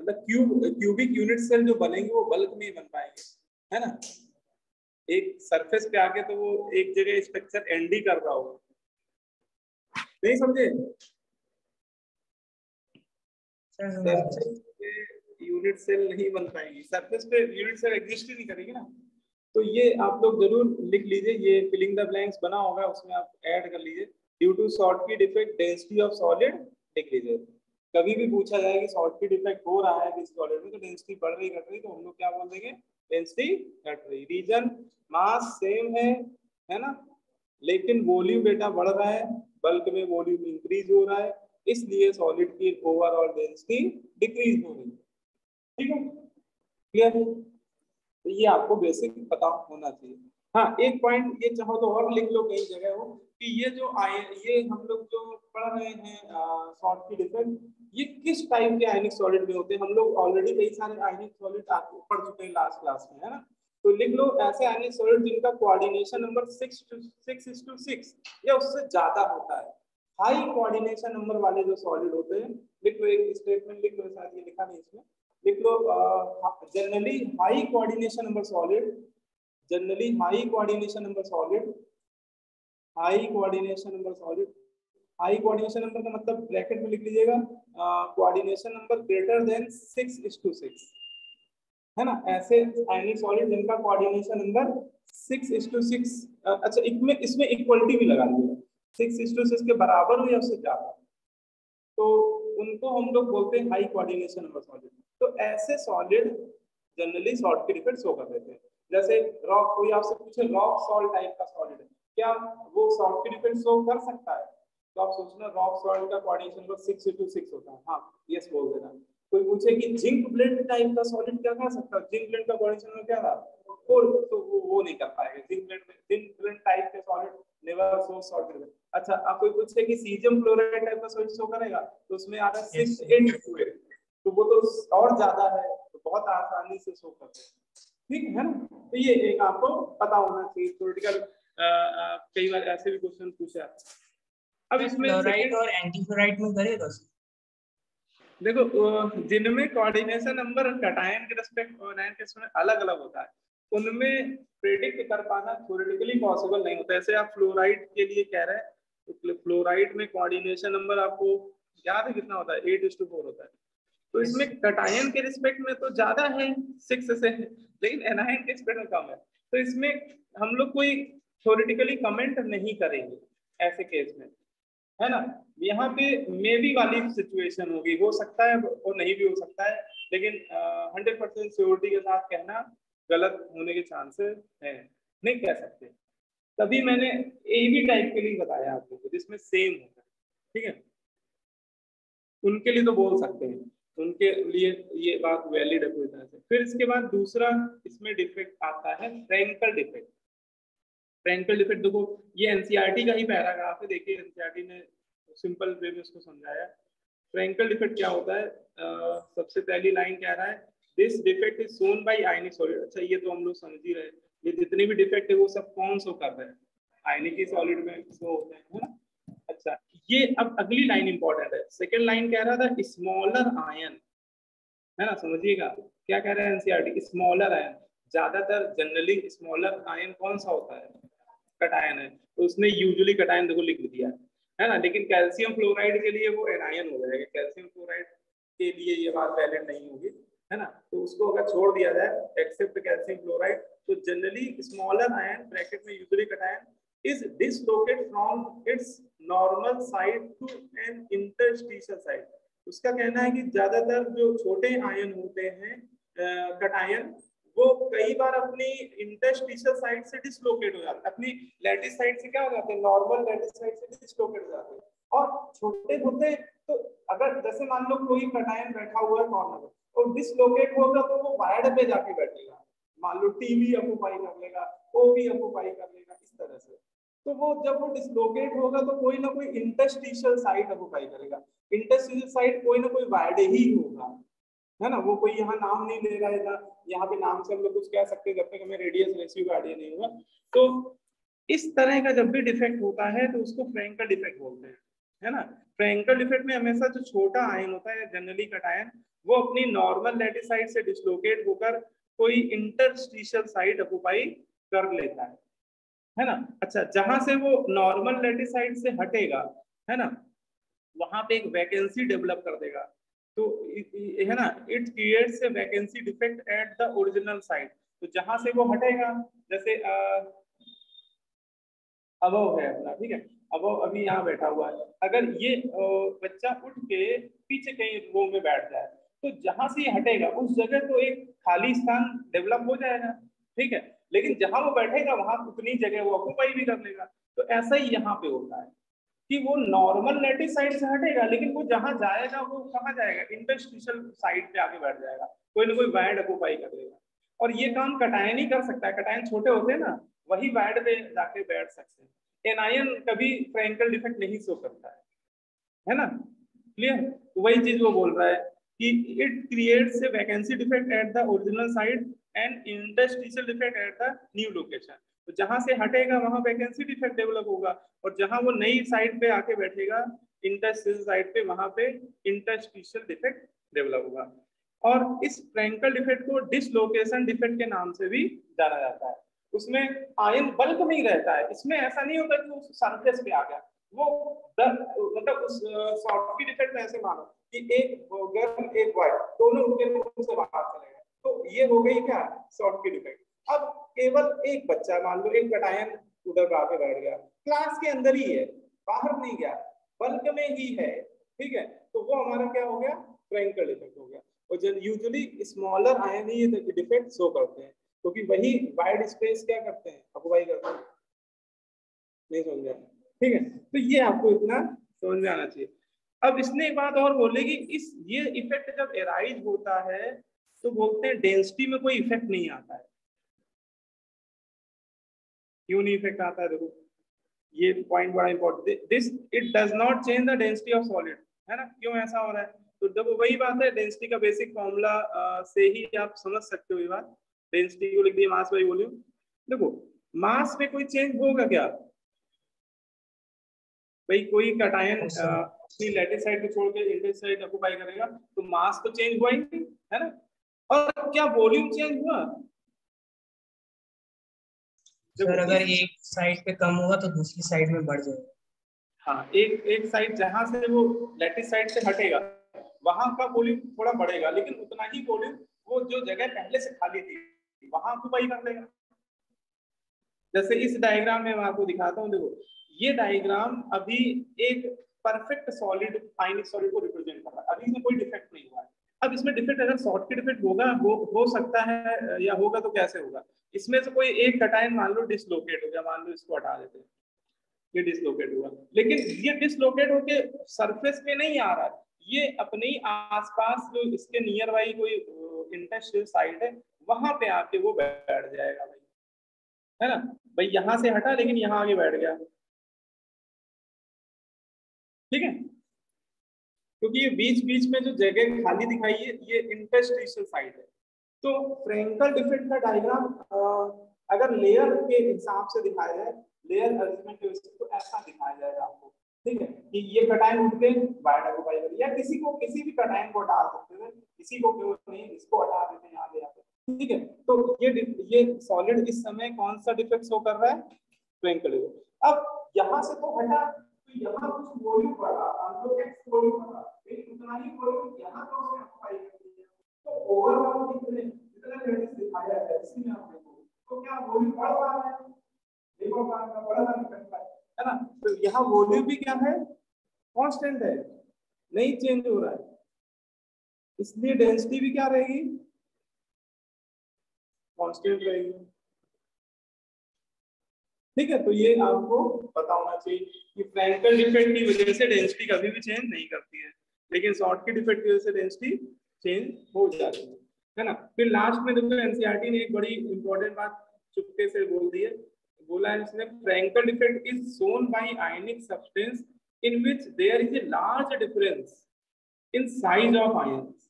मतलब क्यूबिक यूनिट सेल जो बनेंगे वो बल्क में ही बन पाएंगे, है ना? एक सरफेस पे आके तो वो एक जगह स्ट्रक्चर एनडी कर रहा होगा, नहीं समझे? सरफेस पे यूनिट सेल नहीं बन पाएगी, सरफेस पे यूनिट सेल एग्जिस्ट ही नहीं करेगी ना। तो ये आप लोग जरूर लिख लीजिए, ये फिलिंग द ब्लैंक्स बना होगा, उसमें आप ऐड कर लीजिए। Due to Schottky effect density of solid लिख लीजिए। कभी भी पूछा जाए कि शॉर्टकट इफेक्ट हो रहा है किसी सॉलिड में, तो डेंसिटी बढ़ रही घट रही, तो हम लोग क्या बोल देंगे? डेंसिटी घट रही। रीजन मास सेम है ना, लेकिन वॉल्यूम बेटा बढ़ रहा है, बल्क में वॉल्यूम इंक्रीज हो रहा है, इसलिए सॉलिड की ओवरऑल डेंसिटी डिक्रीज हो रही है। ठीक है, क्लियर? तो ये आपको बेसिक पता होना चाहिए। हाँ एक पॉइंट ये चाहो तो और लिख लो कई जगह हो, कि ये जो ये हम लोग जो पढ़ रहे हैं शॉर्टकट इफेक्ट, ये किस टाइप के आयनिक सॉलिड में होते हैं? हम लोग ऑलरेडी कई सारे आयनिक सॉलिड पढ़ चुके हैं लास्ट क्लास में, है ना? तो लिख लो ऐसे आयनिक सॉलिड जिनका कोऑर्डिनेशन नंबर 6:6 या उससे ज्यादा होता है। हाई कोऑर्डिनेशन नंबर वाले जो सॉलिड होते हैं, लिख लो एक स्टेटमेंट लिख लो, शायद ये लिखा नहीं इसमें, लिख लो generally high coordination number solid, generally high coordination number solid, high coordination number solid. High coordination number का मतलब ब्रैकेट में लिख लीजिएगा, कोऑर्डिनेशन नंबर ग्रेटर देन 6:6, है ना? ऐसे आयनिक सॉलिड जिनका कोऑर्डिनेशन नंबर 6:6, अच्छा इसमें इक्वलिटी भी लगा दीजिएगा, 6:6 के बराबर हो या उससे ज्यादा, तो उनको हम लोग बोलते हैं हाई कोऑर्डिनेशन नंबर सॉलिड। तो ऐसे solid generally shortcut effect show कर देते हैं। जैसे रॉक, कोई आपसे पूछे रॉक सॉल्ट टाइप का सॉलिड है, क्या वो शॉर्टकट इफेक्ट शो कर सकता है? तो आप सोचना रॉक सॉल्ट का कोऑर्डिनेशन नंबर 6:6 होता है, हाँ यस बोल देना। कोई पूछे कि जिंक ब्लेंड टाइप का सॉलिड क्या कर सकता है, जिंक ब्लेंड का कोऑर्डिनेशन नंबर क्या था? 4, तो वो नहीं कर पाएगा। जिंक ब्लेंड टाइप के solid never show shortcut effect. अच्छा आप कोई पूछे कि सीजियम क्लोराइड टाइप का सॉलिड शो करेगा, तो उसमें आ रहा है 6:8, तो वो तो और ज्यादा है, तो बहुत आसानी से शो करते हैं। ठीक है ना। तो ये एक आपको पता होना चाहिए, थ्योरेटिकल कई बार ऐसे भी क्वेश्चन पूछे जाते हैं। अब इसमें फ्लोराइड सेकंड और एंटीफ्लोराइड में करेगा सर? देखो जिनमें कोऑर्डिनेशन नंबर कटायन के रिस्पेक्ट और आयन के रिस्पेक्ट अलग अलग होता है, उनमें प्रेडिक्ट कर पाना थ्योरेटिकली पॉसिबल नहीं होता। ऐसे आप फ्लोराइड के लिए कह रहे हैं, तो फ्लोराइड में कोऑर्डिनेशन नंबर आपको याद है कितना होता है? 8:4 होता है। तो इसमें कटायन के रिस्पेक्ट में तो ज्यादा है 6 से, लेकिन एनायन के रिस्पेक्ट में कम है। तो इसमें हम लोग कोई थ्योरेटिकली कमेंट नहीं करेंगे ऐसे केस में, है ना। यहाँ पे मे बी वाली सिचुएशन होगी, हो सकता है और नहीं भी हो सकता है, लेकिन 100% श्योरिटी के साथ कहना गलत होने के चांसेस है, नहीं कह सकते। तभी मैंने ए बी टाइप के लिए बताया आपको, जिसमें सेम होता है, ठीक है, उनके लिए तो बोल सकते हैं, उनके लिए ये बात वैलिड है पूरी तरह से। फिर इसके बाद दूसरा इसमें डिफेक्ट आता है फ्रैंकल डिफेक्ट। फ्रैंकल डिफेक्ट देखो, ये एनसीईआरटी का ही पैराग्राफ है, देखिए एनसीईआरटी ने सिंपल वे में उसको समझाया। फ्रैंकल डिफेक्ट क्या होता है? सबसे पहली लाइन कह रहा है this defect is shown by ionic solid. अच्छा ये तो हम लोग समझ ही रहे, ये जितने भी डिफेक्ट है वो सब कौन शो कर रहे हैं? आयनिक सॉलिड में शो होते हैं, है ना। अच्छा ये अब अगली लाइन इंपॉर्टेंट है। सेकेंड लाइन कह रहा था स्मॉलर आयन, है ना, समझिएगा क्या कह रहे हैं एनसीईआरटी, स्मॉलर आयन। ज्यादातर जनरली स्मॉलर आयन कौन सा होता है? कटायन है, तो उसने यूजुअली कटायन देखो लिख दिया है ना। लेकिन कैल्शियम फ्लोराइड के लिए वो एनायन हो जाएगा, कैल्शियम फ्लोराइड के लिए ये बात वैलिड नहीं होगी, है ना। तो उसको अगर छोड़ दिया जाए एक्सेप्ट कैल्शियम फ्लोराइड, तो जनरली स्मॉलर आयन ब्रैकेट में usually cation is dislocated from its normal side to an interstitial side। उसका कहना है कि ज्यादातर जो छोटे आयन होते हैं कटायन, वो कई बार अपनी इंटरस्टिशियल साइड से डिसलोकेट हो जाते हैं, अपनी लैटिस साइड से क्या हो जाते हैं, नॉर्मल लैटिस साइड से डिसलोकेट हो जाते हैं। और छोटे होते हैं तो अगर जैसे मान लो कोई कटायन बैठा हुआ है कॉर्नर में और डिसलोकेट होगा तो वो वायर्ड पे जाके बैठेगा, मान लो टीवी ऑक्यूपाई कर लेगा, ओ भी ऑक्यूपाई कर लेगा, इस तरह से। तो वो जब वो डिसलोकेट होगा तो कोई ना कोई इंटरस्टिशियल साइड ऑक्यूपाई करेगा। इंटरस्टिशियल साइड कोई ना कोई वायर्ड ही होगा, है ना। वो कोई यहाँ नाम नहीं ले रहा है ना, यहाँ पे नाम से हम लोग कुछ कह सकते हैं जब तक हमें रेडियस रेशियो का आइडिया नहीं हुआ। तो इस तरह का जब भी डिफेक्ट होता है तो उसको फ्रैंकल डिफेक्ट बोलते हैं, है ना। फ्रैंकल डिफेक्ट में हमेशा जो छोटा आयन होता है जनरली कटायन, वो अपनी नॉर्मल लैटिस साइड से डिसलोकेट होकर कोई इंटरस्टिशियल साइड ऑक्यूपाई कर लेता है ना। अच्छा जहां से वो नॉर्मल लैटिस साइड से हटेगा, है ना, वहां पे एक वैकेंसी डेवलप कर देगा। तो है ना, it creates a vacancy defect at the original side. तो जहां से वो हटेगा, जैसे अबव है अपना, ठीक है, अबव अभी यहाँ बैठा हुआ है, अगर ये बच्चा उठ के पीछे कहीं रो में बैठ जाए, तो जहां से ये हटेगा उस जगह तो एक खाली स्थान डेवलप हो जाएगा, ठीक है। लेकिन जहां वो बैठेगा वहां उतनी जगह वो ऑक्यूपाई भी कर लेगा। तो ऐसा ही यहाँ पे होता है कि वो नॉर्मल लैटिस साइड से हटेगा, लेकिन वो जहां जाएगा वो कहाँ जाएगा, इंटरस्टिशियल साइड पे आके बैठ जाएगा, कोई ना कोई वायर्ड ऑक्यूपाई कर लेगा। और ये काम कटायन ही कर सकता है, कटायन छोटे होते हैं ना, वही वायर्ड पे जाके बैठ सकते हैं। एनायन कभी फ्रैंकल डिफेक्ट नहीं सो करता है ना, क्लियर। वही चीज वो बोल रहा है कि it creates a vacancy defect at the original side and interstitial defect at the new location. तो जहां से हटेगा वहां वैकेंसी डिफेक्ट डेवलप होगा, और जहां वो नई साइड पे आके बैठेगा इंटरस्टिशियल साइड पे, वहां पे इंटरस्टिशियल डिफेक्ट डेवलप होगा। और इस फ्रैंकल डिफेक्ट को डिसलोकेशन डिफेक्ट के नाम से भी जाना जाता है। उसमें आयन बल्क में ही रहता है, इसमें ऐसा नहीं होता कि उस सरफेस पे आ गया। वो मतलब उस शॉर्टकी डिफेक्ट में ऐसे मानो कि एक गर्म एक बॉय दोनों उनके मुंह से बाहर चले गए, तो ये हो गई क्या, शॉर्टकी डिफेक्ट। अब केवल एक बच्चा मान लो एक कटायन उधर आके बैठ गया, क्लास के अंदर ही है, बाहर नहीं गया, बल्क में ही है, ठीक है, तो वो हमारा क्या हो गया, फ्रैंकल डिफेक्ट हो गया। और जब यूजुअली स्मॉलर आयन ही ये डिफेक्ट शो करते हैं, क्योंकि वही वाइड स्पेस क्या करते हैं, ऑक्यूपाई करते हैं। नहीं समझ गया, ठीक है। तो ये आपको इतना समझ में आना चाहिए। अब इसने एक बात और बोले कि इस ये इफेक्ट जब एराइज होता है तो बोलते हैं डेंसिटी में कोई इफेक्ट नहीं आता है। क्यों नहीं इफेक्ट आता है, देखो ये पॉइंट बड़ा important, this it does not change the density of solid, है ना। क्यों ऐसा हो रहा है, तो देखो वही बात है, डेंसिटी का बेसिक फॉर्मूला से ही आप समझ सकते हो ये बात डेंसिटी को लिख दिया मास बाई वॉल्यूम। देखो मास में कोई चेंज होगा क्या भाई, कोई कटायन अपनी लैटिस साइड को छोड़ के इंटरस साइड ऑक्यूपाई करेगा तो मास तो चेंज हुआ ही नहीं, है ना। और क्या वॉल्यूम चेंज हुआ? सर अगर एक साइड पे कम होगा तो दूसरी साइड में बढ़ जाएगा। हाँ, एक साइड जहां से वो लैटिस साइड से हटेगा वहां का वॉल्यूम थोड़ा बढ़ेगा, लेकिन उतना ही वॉल्यूम वो जो जगह पहले से खाली थी वहां ऑक्यूपाई कर लेगा। जैसे इस डायग्राम में मैं आपको दिखाता हूँ, देखो ये डायग्राम अभी एक परफेक्ट सॉलिड आयनिक सॉलिड को रिप्रेजेंट कर रहा है, अभी इसमें कोई डिफेक्ट नहीं हुआ है। अब इसमें डिफेक्ट अगर शॉर्ट की डिफेक्ट होगा हो सकता है या होगा तो कैसे होगा, इसमें से कोई एक कटायन मान लो डिसलोकेट हो गया, मान लो इसको हटा देते हैं, ये डिसलोकेट हुआ, लेकिन ये डिसलोकेट होके सरफेस पे नहीं आ रहा है, ये अपने ही आसपास जो इसके नियर बाई कोई इंटरस्टेशियल साइट है वहां पे आके वो बैठ जाएगा भाई, है ना भाई। यहां से हटा लेकिन यहां आगे बैठ गया, ठीक है, क्योंकि ये बीच बीच में जो जगह खाली दिखाई है ये इंटरस्टेशियल साइट है। तो फ्रेंकल डिफेक्ट का डायग्राम अगर लेयर के हिसाब से दिखाया जाए, लेयर अरेंजमेंट के हिसाब से, तो ऐसा दिखाया जाएगा आपको, ठीक है, कि ये कटायन उठ के बाइंड ऑक्यूपाई कर, या किसी को किसी भी कटायन को हटा सकते हैं, किसी को क्यों नहीं, इसको हटा देते हैं यहाँ ले आते, ठीक है। तो ये सॉलिड इस समय कौन सा डिफेक्ट शो कर रहा है, फ्रेंकल डिफेक्ट। अब यहाँ से तो हटा, तो यहाँ कुछ वॉल्यूम बढ़ा, हम लोग एक्स वॉल्यूम बढ़ा, लेकिन उतना ही वॉल्यूम यहाँ तो उसने ऑक्यूपाई कर लिया, तो ओवरऑल कितने जितना क्रेडिट दिखाया है इसमें आप देखो तो क्या वॉल्यूम बढ़ रहा है, देखो काम का बड़ा है ना। तो यहाँ वॉल्यूम भी क्या है, कांस्टेंट है, नहीं चेंज हो रहा है, इसलिए डेंसिटी भी क्या रहेगी, कांस्टेंट रहेगी, ठीक है। तो ये आपको पता होना चाहिए कि फ्रैंकल डिफेक्ट की वजह से डेंसिटी कभी भी चेंज नहीं करती है, लेकिन शॉर्ट की डिफेक्ट की वजह से डेंसिटी चेंज हो जाती है ना। फिर लास्ट में देखो एनसीईआरटी ने एक बड़ी इंपॉर्टेंट बात चुपके से बोल दी है, बोला है इसने, Frenkel defect is shown by ionic substance in which there is a large difference in size of ions.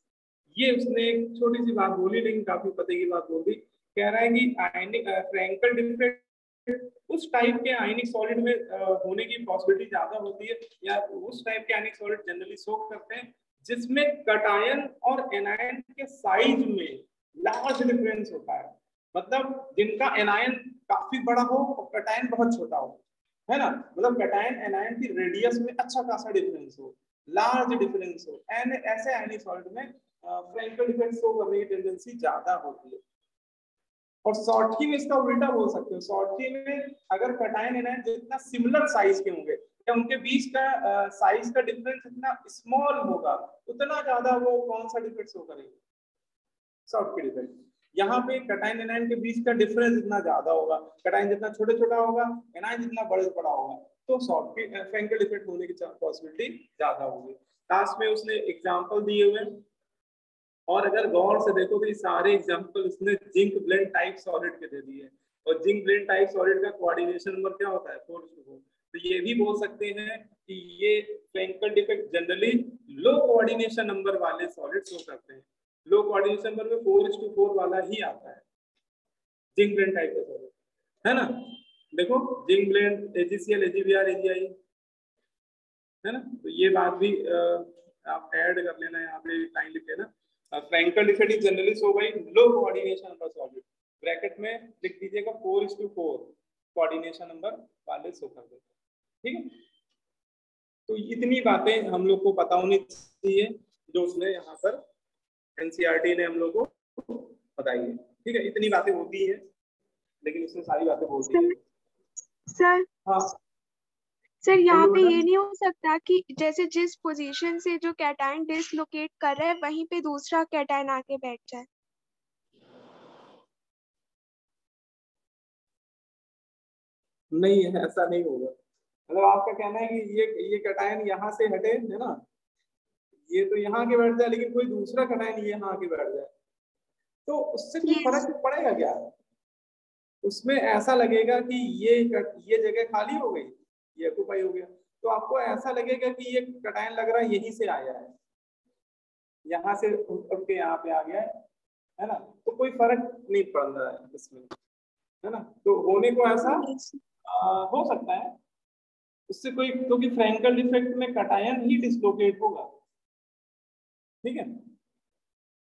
ये उसने एक छोटी सी बात बोली लेकिन काफी पते की बात बोल दी, कह रहा है कि आयनिक फ्रैंकल डिफेक्ट उस टाइप के आयनिक सॉलिड में होने की पॉसिबिलिटी ज्यादा होती है, या उस टाइप के आयनिक सॉलिड जनरली शो करते हैं जिसमें कटायन और एनायन के साइज में लार्ज डिफरेंस होता है, मतलब जिनका एनायन काफी बड़ा हो और कटायन बहुत छोटा हो, है ना, मतलब कटायन एनायन की रेडियस में अच्छा खासा डिफरेंस हो, लार्ज डिफरेंस हो, एंड ऐसे आयनिक सॉलिड में फ्रैंकल डिफेक्ट शो करने की टेंडेंसी ज्यादा होती है। और शॉर्टकी में इसका उल्टा बोल सकते हो, शॉर्टकी में अगर कटायन एनायन जितना सिमिलर साइज के होंगे या उनके बीच का साइज का डिफरेंस इतना स्मॉल होगा उतना ज्यादा वो कौन सा डिफेक्ट शो करेंगे, शॉर्टकी डिफेक्ट। यहाँ पे कटायन एनायन के बीच का डिफरेंस इतना ज्यादा होगा, कटायन जितना छोटे छोटा होगा एनायन जितना बड़े बड़ा होगा, तो शॉर्टकी फ्रैंकल डिफेक्ट होने की पॉसिबिलिटी ज्यादा होगी। लास्ट में उसने एग्जांपल दिए हुए, और अगर गौर से देखो तो ये सारे एग्जांपल इसने जिंक ब्लेंड टाइप सॉलिड के दे दिए, और जिंक ब्लेंड टाइप सॉलिड का कोऑर्डिनेशन नंबर क्या होता है 4:4। तो ये भी बोल सकते हैं कि ये Frenkel defect generally low coordination number वाले सॉलिड शो करते हैं, लो कोऑर्डिनेशन नंबर में 4:4 वाला ही आता है जिंक ब्लेंड टाइप का सॉलिड, है ना। देखो zinc blende AgCl AgBr AgI, है ना, तो ये बात भी आप ऐड कर लेना, यहाँ पे लाइन लिख लेना, Frenkel defect is generally show by low coordination number solid, bracket में लिख दीजिएगा 4:4 कोऑर्डिनेशन नंबर वाले शो कर देते हैं, ठीक है। तो इतनी बातें हम लोग को पता होनी चाहिए जो उसने यहाँ पर एनसीईआरटी ने हम लोग को बताई है, ठीक है। इतनी बातें होती है लेकिन उसने सारी बातें बोल दी है। सर हाँ सर, यहाँ पे ये नहीं हो सकता कि जैसे जिस पोजीशन से जो कैटायन डिसलोकेट कर रहा है वहीं पे दूसरा कैटायन आके बैठ जाए? नहीं, ऐसा नहीं होगा, मतलब आपका कहना है कि ये कैटायन यहाँ से हटे, है ना, ये तो यहाँ आके बैठ जाए, लेकिन कोई दूसरा कैटायन ये यहाँ आके बैठ जाए, तो उससे कोई फर्क पड़ेगा क्या? उसमें ऐसा लगेगा कि ये जगह खाली हो गई, ये ऑक्यूपाई हो गया, तो आपको ऐसा लगेगा कि ये कैटायन लग रहा है यहीं से आया है, यहाँ से उठ के यहाँ पे आ गया है, है ना, तो कोई फर्क नहीं पड़ रहा है इसमें, है ना। तो होने को ऐसा हो सकता है उससे कोई, क्योंकि फ्रैंकल डिफेक्ट में कटायन ही डिसलोकेट होगा, ठीक है।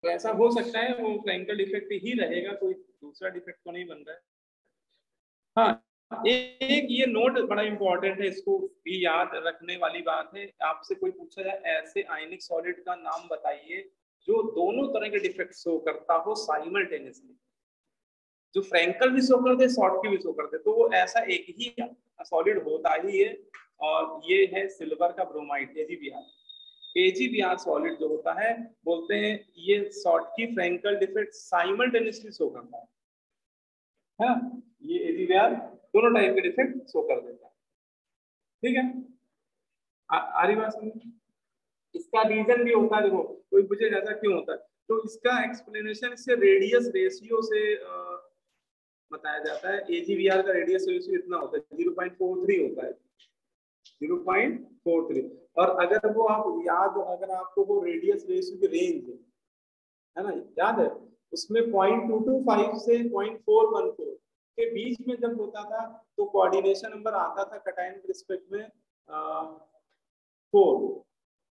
तो ऐसा हो सकता है वो फ्रैंकल डिफेक्ट ही रहेगा, कोई दूसरा डिफेक्ट तो नहीं बन रहा है। हाँ, एक ये नोट बड़ा इंपॉर्टेंट है, इसको भी याद रखने वाली बात है। आपसे कोई पूछा जाए ऐसे आयनिक सॉलिड का नाम बताइए जो दोनों तरह के डिफेक्ट शो करता हो साइमल्टेनियसली, जो फ्रैंकल भी शो करते, शॉर्टकी भी शो करते, तो वो ऐसा एक ही सॉलिड होता ही है, और ये है सिल्वर का ब्रोमाइड, AgBr सॉलिड जो होता है, बोलते हैं ये Schottky Frenkel defect simultaneously show करता है ना। ये AgBr दोनों टाइप के डिफेक्ट शो कर देता है, ठीक है। आ रही बात समझ? इसका रीजन भी होता है, देखो कोई पूछे ऐसा क्यों होता है, तो इसका एक्सप्लेनेशन इससे रेडियस रेशियो से बताया जाता है। AgBr का रेडियस रेशियो इतना होता है, 0.43 होता है, 0.43। और अगर वो आप याद, अगर आपको वो रेडियस रेशियो की रेंज है ना याद है, उसमें 0.225 से 0.414 के बीच में जब होता था तो कोऑर्डिनेशन नंबर आता था कटायन के रिस्पेक्ट में 4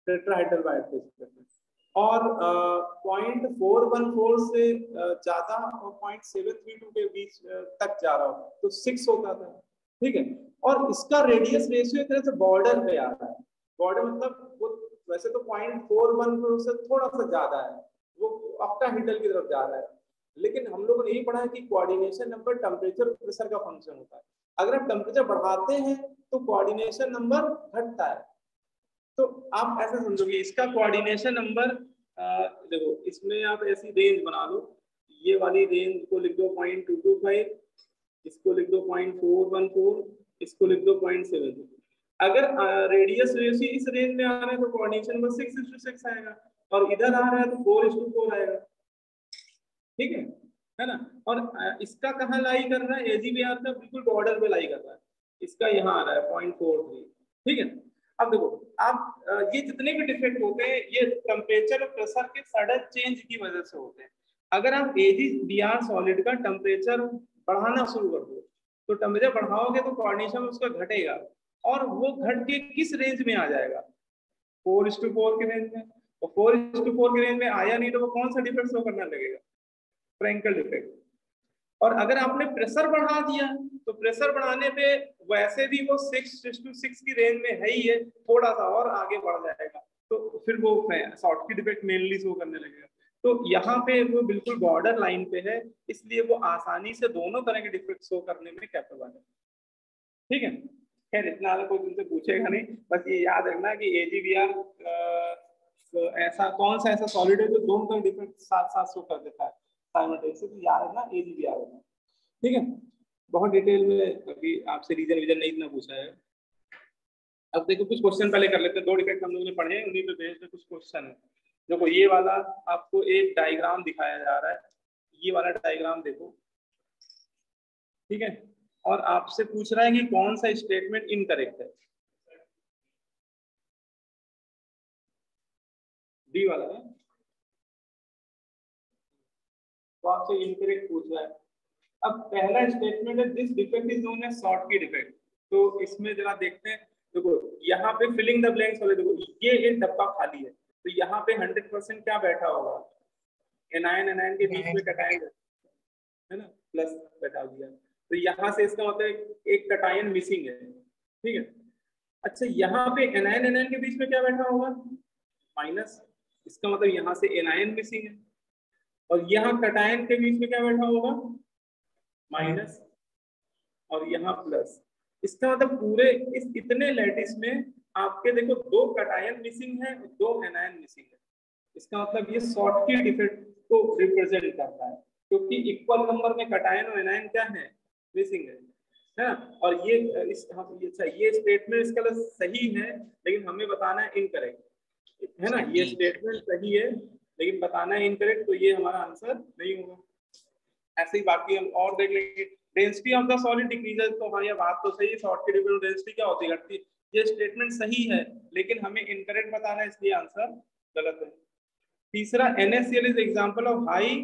टेट्राहेड्रल बाइंड के रिस्पेक्ट में, और 0.414 से ज्यादा और 0.732 के बीच तक जा रहा हो तो 6 होता था, ठीक है। और इसका रेडियस रेशियो एक तरह से बॉर्डर पे आता है, बॉर्डर मतलब वो वैसे तो 0.414 से थोड़ा सा ज्यादा है, वो ऑक्टाहेड्रल की तरफ जा रहा है, लेकिन हम लोगों ने यही पढ़ा है कि कोऑर्डिनेशन नंबर टेम्परेचर प्रेशर का फंक्शन होता है। अगर आप टेम्परेचर बढ़ाते हैं तो कोऑर्डिनेशन नंबर घटता है। तो आप ऐसे समझोगे इसका कोऑर्डिनेशन नंबर, देखो इसमें आप ऐसी रेंज बना लो, ये वाली रेंज को लिख दो 0.225, इसको लिख दो 0.414, इसको लिख दो 0.7। अगर रेडियस रेशियो इस रेंज में आ रहा है तो कोऑर्डिनेशन नंबर 6:6 आएगा, और इधर आ रहा है तो 4:4 आएगा, ठीक है ना। और इसका कहाँ लाई कर रहा है, AgBr का बिल्कुल बॉर्डर पे लाई कर रहा है, इसका यहाँ आ रहा है 0.43, ठीक है। अब देखो आप ये जितने भी डिफेक्ट होते हैं ये टेम्परेचर और प्रेशर के सडन चेंज की वजह से होते हैं। अगर आप AgBr सॉलिड का टेम्परेचर बढ़ाना शुरू कर दो तो टेम्परेचर बढ़ाओगे तो कोऑर्डिनेशन उसका घटेगा, और वो घट के किस रेंज में आ जाएगा, 4:4 के रेंज में। और 4:4 के रेंज में आया नहीं तो वो कौन सा डिफेक्ट शो करना लगेगा, फ्रैंकल डिफेक्ट। और अगर आपने प्रेशर बढ़ा दिया तो प्रेशर बढ़ाने पे वैसे भी वो 6:6 की रेंज में है ही है, थोड़ा सा और आगे बढ़ जाएगा तो फिर वो शॉर्टकी डिफेक्ट मेनली शो करने लगेगा। तो यहाँ पे वो बिल्कुल बॉर्डर लाइन पे है, इसलिए वो आसानी से दोनों तरह के डिफेक्ट शो करने में कैपेबल है, ठीक है। खैर इतना ज्यादा कोई तुमसे पूछेगा नहीं, बस ये याद रखना कि AgBr ऐसा कौन सा ऐसा सॉलिड है जो दोनों तरह डिफेक्ट साथ साथ शो कर देता है साइमल्टेनियसली, याद रखना AgBr होगा, ठीक है। बहुत डिटेल में अभी आपसे रीजन विजन नहीं इतना पूछा है। अब देखो कुछ क्वेश्चन पहले कर लेते हैं, 2 डिफेक्ट हम लोगों ने पढ़े, उन्हीं पे बेस्ड कुछ क्वेश्चन है। देखो ये वाला आपको एक डायग्राम दिखाया जा रहा है, ये वाला डायग्राम देखो, ठीक है, और आपसे पूछ रहा है कि कौन सा स्टेटमेंट इनकरेक्ट है, डी वाला है, तो आपसे इनकरेक्ट पूछ रहा है। अब पहला स्टेटमेंट है this defect is known as Schottky defect, तो इसमें जरा देखते हैं। देखो यहाँ पे फिलिंग द ब्लैंक्स वाले, देखो ये एक डब्बा खाली है तो यहाँ पे 100% क्या बैठा होगा, एनायन एनायन के बीच में कटायन है ना, प्लस बैठा दिया, तो यहाँ से इसका मतलब एक कटायन मिसिंग है, ठीक है। अच्छा यहाँ पे एनायन एनायन के बीच में क्या बैठा होगा, माइनस, इसका मतलब यहाँ से एनायन मिसिंग है, और यहाँ कटायन के बीच में क्या बैठा होगा, माइनस, और यहाँ प्लस। इसका मतलब पूरे इस इतने लैटिस में आपके देखो 2 कटायन मिसिंग है, 2 एनायन मिसिंग है। इसका मतलब ये शॉर्टकी डिफेक्ट को रिप्रेजेंट करता है, क्योंकि इक्वल नंबर में कटायन और एनायन क्या है, मिसिंग है ना। और ये ये स्टेटमेंट इसका सही है लेकिन हमें बताना है इनकरेक्ट, है ना। ये स्टेटमेंट सही है लेकिन बताना है इनकरेक्ट, तो ये हमारा आंसर नहीं होगा। ऐसे ही बाकी हम और देख लेंगे, density of the solid decreases, तो हाँ ये बात तो सही है, शॉर्टकी डिफेक्ट डेंसिटी क्या होती है, घटती है। ये स्टेटमेंट सही है लेकिन हमें इनकरेक्ट बताना है, इसलिए आंसर गलत है। तीसरा NaCl is example of high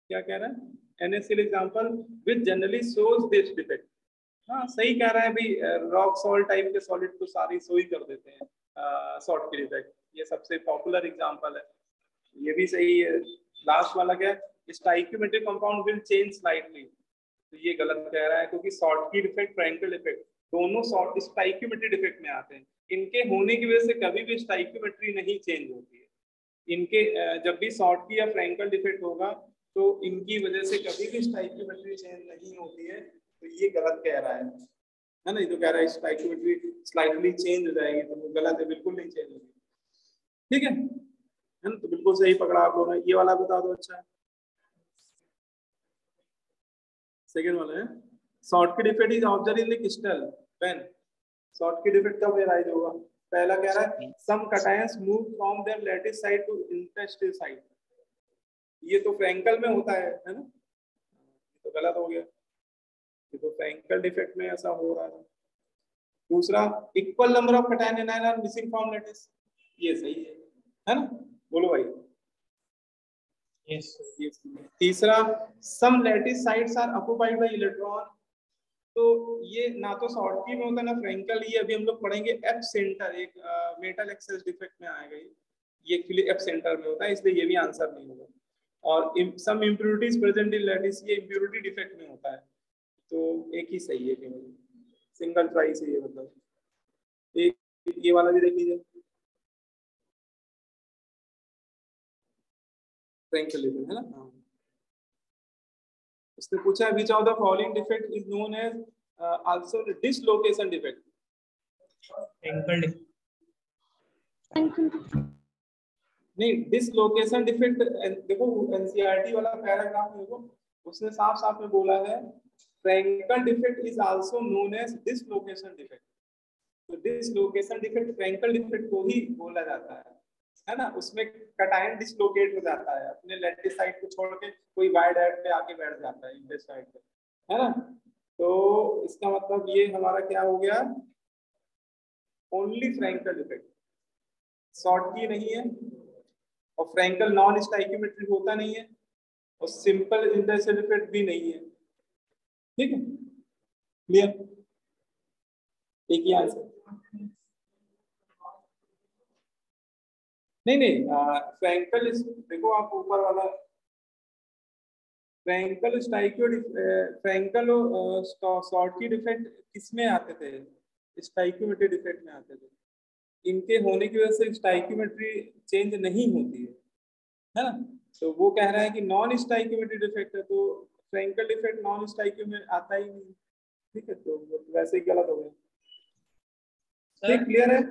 क्या कह रहा है, NaCl example which generally shows this defect. हाँ सही कह रहा है भाई, रॉक सॉल्ट टाइप के सॉलिड तो सारी सो ही कर देते हैं शॉर्ट की डिफेक्ट, ये सबसे पॉपुलर एग्जांपल है, ये भी सही है। लास्ट वाला क्या है, stoichiometric compound will change slightly, तो ये गलत कह रहा है क्योंकि शॉर्ट की डिफेक्ट फ्रैंकल डिफेक्ट दोनों शॉर्ट स्टाइकियोमेट्री डिफेक्ट में आते हैं, इनके होने की वजह से कभी भी स्टाइकियोमेट्री नहीं चेंज होती है। इनके जब भी शॉर्ट की या फ्रैंकल डिफेक्ट होगा तो इनकी वजह से कभी भी स्टाइकियोमेट्री चेंज नहीं होती है, तो ये गलत कह रहा है ना, ये तो कह रहा है स्टाइकियोमेट्री स्लाइटली चेंज हो जाएगी, तो वो गलत है, बिल्कुल नहीं चेंज होगी। ठीक है ना, तो बिल्कुल सही पकड़ा आप लोगों ने। ये वाला बता दो, अच्छा सेकेंड वाला है, Schottky defect is observe in the crystal when, Schottky defect कब एराइज होगा, पहला कह रहा है some cations move from their lattice side to interstitial side, ये तो फ्रैंकल में होता है ना, तो गलत हो गया, ये तो फ्रैंकल डिफेक्ट में ऐसा हो रहा है। दूसरा equal number of cation anion are missing from lattice, ये सही है ना, बोलो भाई। यस। तीसरा some lattice sites are occupied by electron, तो ये ना तो शॉर्ट की में होता ना फ्रैंकल, ये अभी हम लोग पढ़ेंगे एफ सेंटर, एक मेटल एक्सेस डिफेक्ट में आएगा ये एक्चुअली एफ सेंटर में होता है, इसलिए ये भी आंसर नहीं होगा। और सम इम्प्योरिटीज प्रेजेंट इन लैटिस, ये इम्प्योरिटी डिफेक्ट में होता है, तो एक ही सही है केवल, सिंगल ट्राई से ये मतलब। एक ये वाला भी देख लीजिए, फ्रैंकल डिफेक्ट है ना, हाँ। उसने पूछा which of the following defect is known as also dislocation defect, Frenkel नहीं डिसलोकेशन डिफेक्ट, देखो एनसीईआरटी वाला पैराग्राफ देखो, उसने साफ साफ में बोला है Frenkel defect is also known as dislocation defect, तो डिसलोकेशन डिफेक्ट फ्रैंकल डिफेक्ट को ही बोला जाता है ना, उसमें कैटायन डिसलोकेट हो जाता है, अपने लैटिस साइड को छोड़ के कोई वाइड एड पे आके बैठ जाता है इंटर साइड पे, है ना, तो इसका मतलब ये हमारा क्या हो गया, ओनली फ्रैंकल डिफेक्ट, शॉर्ट की नहीं है, और फ्रैंकल नॉन स्टाइकियोमेट्रिक होता नहीं है, और सिंपल इंटरसेल डिफेक्ट भी नहीं है। ठीक है, क्लियर, एक ही आंसर। नहीं फ्रैंकल देखो आप ऊपर वाला, फ्रैंकल स्टाइकियो फ्रैंकल शॉर्ट की डिफेक्ट किसमें आते थे, स्टाइकियोमेट्री डिफेक्ट में आते थे, इनके होने की वजह से स्टाइकियोमेट्री चेंज नहीं होती है ना, तो वो कह रहा है कि नॉन स्टाइकियोमेट्री डिफेक्ट है, तो फ्रैंकल डिफेक्ट नॉन स्टाइकियो में आता ही नहीं। ठीक है, तो वैसे ही गलत हो गया। ठीक, क्लियर है।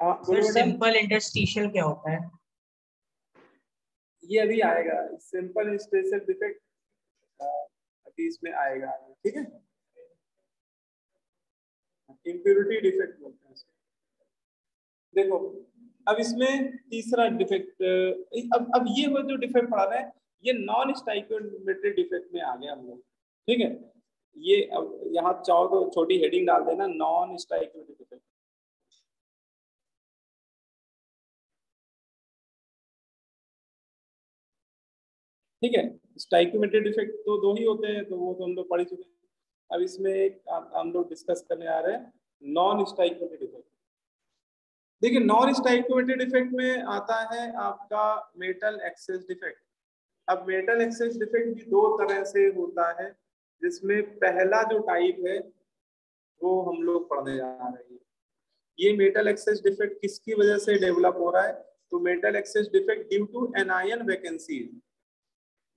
हाँ सर सिंपल इंटरस्टिशियल क्या होता है, ये अभी आएगा, सिंपल इंटरस्टिशियल डिफेक्ट अभी इसमें आएगा, ठीक है, इम्प्योरिटी डिफेक्ट बोलते हैं। देखो अब इसमें तीसरा डिफेक्ट, अब ये वो जो डिफेक्ट पढ़ा रहे हैं ये नॉन स्टाइकियोमेट्री डिफेक्ट में आ गया हम लोग। ठीक है, ये अब यहाँ चाहो तो छोटी हेडिंग डाल देना, नॉन स्टाइकियोमेट्री डिफेक्ट। ठीक है, स्टाइकियोमेट्री डिफेक्ट तो दो ही होते हैं, तो वो तो हम लोग पढ़ ही चुके हैं। अब इसमें एक हम लोग डिस्कस करने आ रहे हैं नॉन स्टाइकियोमेट्री डिफेक्ट। देखिए नॉन स्टाइकियोमेट्री डिफेक्ट में आता है आपका मेटल एक्सेस डिफेक्ट। अब मेटल एक्सेस डिफेक्ट भी दो तरह से होता है, जिसमें पहला जो टाइप है वो हम लोग पढ़ने जा रहे हैं। ये मेटल एक्सेस डिफेक्ट किसकी वजह से डेवलप हो रहा है, तो metal excess defect due to anion vacancy,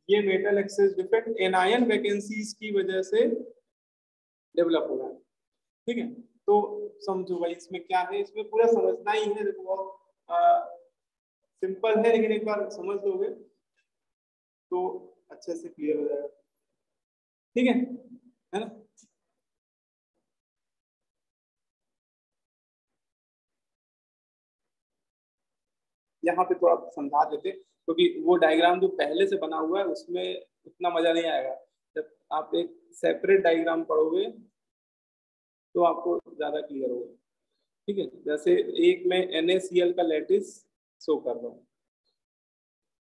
ये metal excess defect anion vacancies की वजह से डेवलप हो रहा है। ठीक है, तो समझो भाई इसमें क्या है, इसमें पूरा समझना ही है, देखो बहुत सिंपल है, लेकिन एक बार समझ लोगे तो अच्छे से क्लियर हो जाएगा। ठीक है ना, यहाँ पे थोड़ा समझा देते, क्योंकि वो डायग्राम जो पहले से बना हुआ है उसमें उतना मजा नहीं आएगा, जब आप एक सेपरेट डायग्राम पढ़ोगे तो आपको ज्यादा क्लियर होगा। ठीक है, जैसे एक मैं NaCl का लैटिस शो कर रहा हूँ।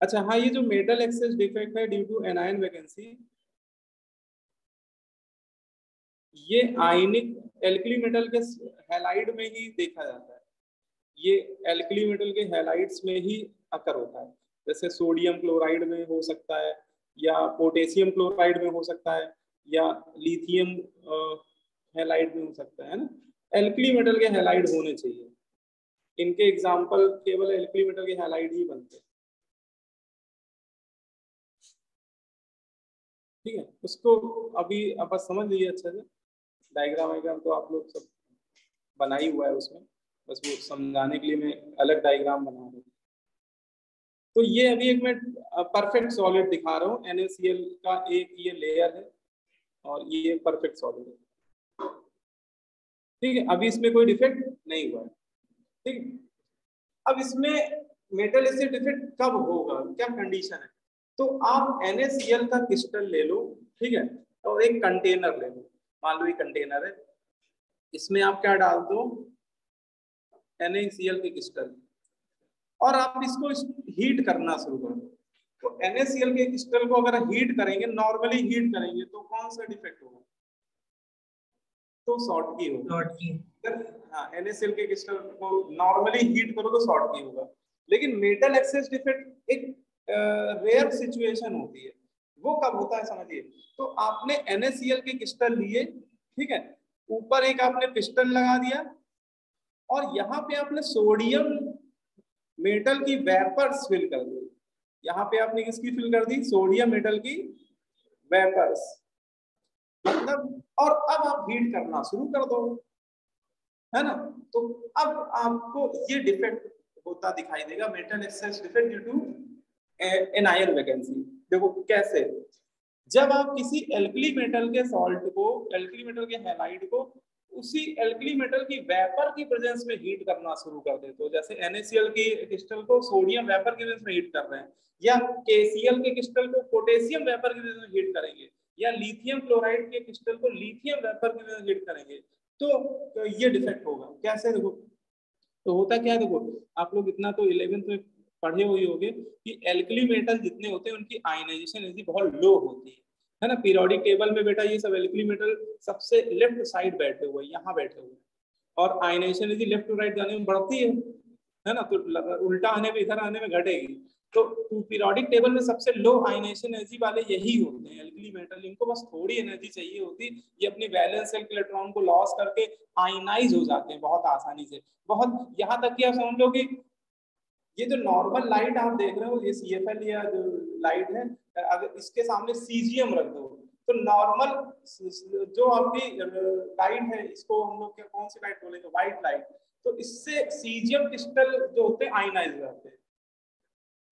अच्छा हाँ, ये जो मेटल एक्सेस डिफेक्ट है ड्यू टू एनायन वैकेंसी, ये आयनिक एल्कली मेटल के हैलाइड में ही देखा जाता है। ये एल्कली मेटल के हैलाइड्स में ही अकर होता है। जैसे सोडियम क्लोराइड में हो सकता है, या पोटेशियम क्लोराइड में हो सकता है, या लिथियम हैलाइड में हो सकता है ना। एल्कली मेटल के हैलाइड होने चाहिए। इनके एग्जाम्पल केवल एल्कली मेटल के हैलाइड ही बनते हैं। ठीक है, उसको अभी आप समझ लीजिए अच्छे से। डायग्राम वायग्राम तो आप लोग सब बना ही हुआ है उसमें, बस वो समझाने के लिए मैं अलग डायग्राम बना रहा हूँ। तो ये अभी एक मैं परफेक्ट सॉलिड दिखा रहा हूँ। NaCl का एक ये लेयर है और ये परफेक्ट सॉलिड है। ठीक है, अभी इसमें कोई डिफेक्ट नहीं हुआ है। ठीक है, अब इसमें मेटल एसिड डिफेक्ट कब होगा, क्या कंडीशन है? तो आप NaCl का क्रिस्टल ले लो, ठीक है, और एक कंटेनर ले लो। मान लो ये कंटेनर है, इसमें आप क्या डाल दो, NaCl के क्रिस्टल, और आप इसको हीट करना शुरू कर दो। तो NaCl के क्रिस्टल को अगर हीट करेंगे, नॉर्मली हीट करेंगे, तो कौन सा डिफेक्ट होगा? तो शॉर्ट की होगा। हाँ, NaCl के क्रिस्टल को नॉर्मली हीट करो तो शॉर्ट की होगा। लेकिन मेटल एक्सेस डिफेक्ट एक रेयर सिचुएशन होती है। वो कब होता है समझिए। तो आपने NaCl के क्रिस्टल लिए, ठीक है, ऊपर एक आपने पिस्टन लगा दिया, और यहाँ पे आपने सोडियम मेटल की वेपर्स फिल कर दी। यहाँ पे आपने किसकी फिल कर दी? सोडियम मेटल की वेपर्स, मतलब, और अब आप हीट करना शुरू कर दो, है ना। तो अब आपको ये डिफेक्ट होता दिखाई देगा, metal excess defect due to anion vacancy. देखो कैसे, जब आप किसी एल्कली मेटल के सॉल्ट को, एल्कली मेटल के हैलाइड को उसी एल्कली मेटल की वेपर की प्रेजेंस में हीट करना शुरू कर देते हो। जैसे NaCl की क्रिस्टल को सोडियम वेपर की प्रेजेंस में हीट कर रहे हैं, या KCl के क्रिस्टल को पोटेशियम वेपर की प्रेजेंस में हीट करेंगे, या लिथियम क्लोराइड के क्रिस्टल को लिथियम वेपर की प्रेजेंस में हीट करेंगे, तो ये डिफेक्ट होगा। कैसे? देखो, तो होता क्या है, देखो आप लोग इतना तो 11th में पढ़े हुए होंगे कि एल्कली मेटल जितने होते हैं उनकी आयनाइजेशन एनर्जी बहुत लो होती है ना। पीरियोडिक टेबल में बेटा ये सब एल्कली मेटल सबसे लेफ्ट साइड बैठे हुए, यहाँ बैठे हुए, और ionisation energy left to right जाने में बढ़ती है ना। तो उल्टा आने में, इधर आने में घटेगी। तो पीरियोडिक टेबल में सबसे लो आयनाइजेशन एनर्जी वाले यही होते हैं एल्कली मेटल। इनको बस थोड़ी एनर्जी चाहिए होती, ये अपनी वैलेंस शेल के इलेक्ट्रॉन को लॉस करके आयनाइज हो जाते हैं बहुत आसानी से। बहुत, यहाँ तक कि आप समझ लो कि ये जो नॉर्मल लाइट आप देख रहे हो, ये CFL या जो लाइट है, अगर इसके सामने सीजियम रख दो, तो नॉर्मल जो आपकी लाइट है, इसको हम लोग क्या, कौन सी लाइट बोलेंगे? White light. तो इससे सीजियम क्रिस्टल जो होते हैं आयनाइज रहते हैं,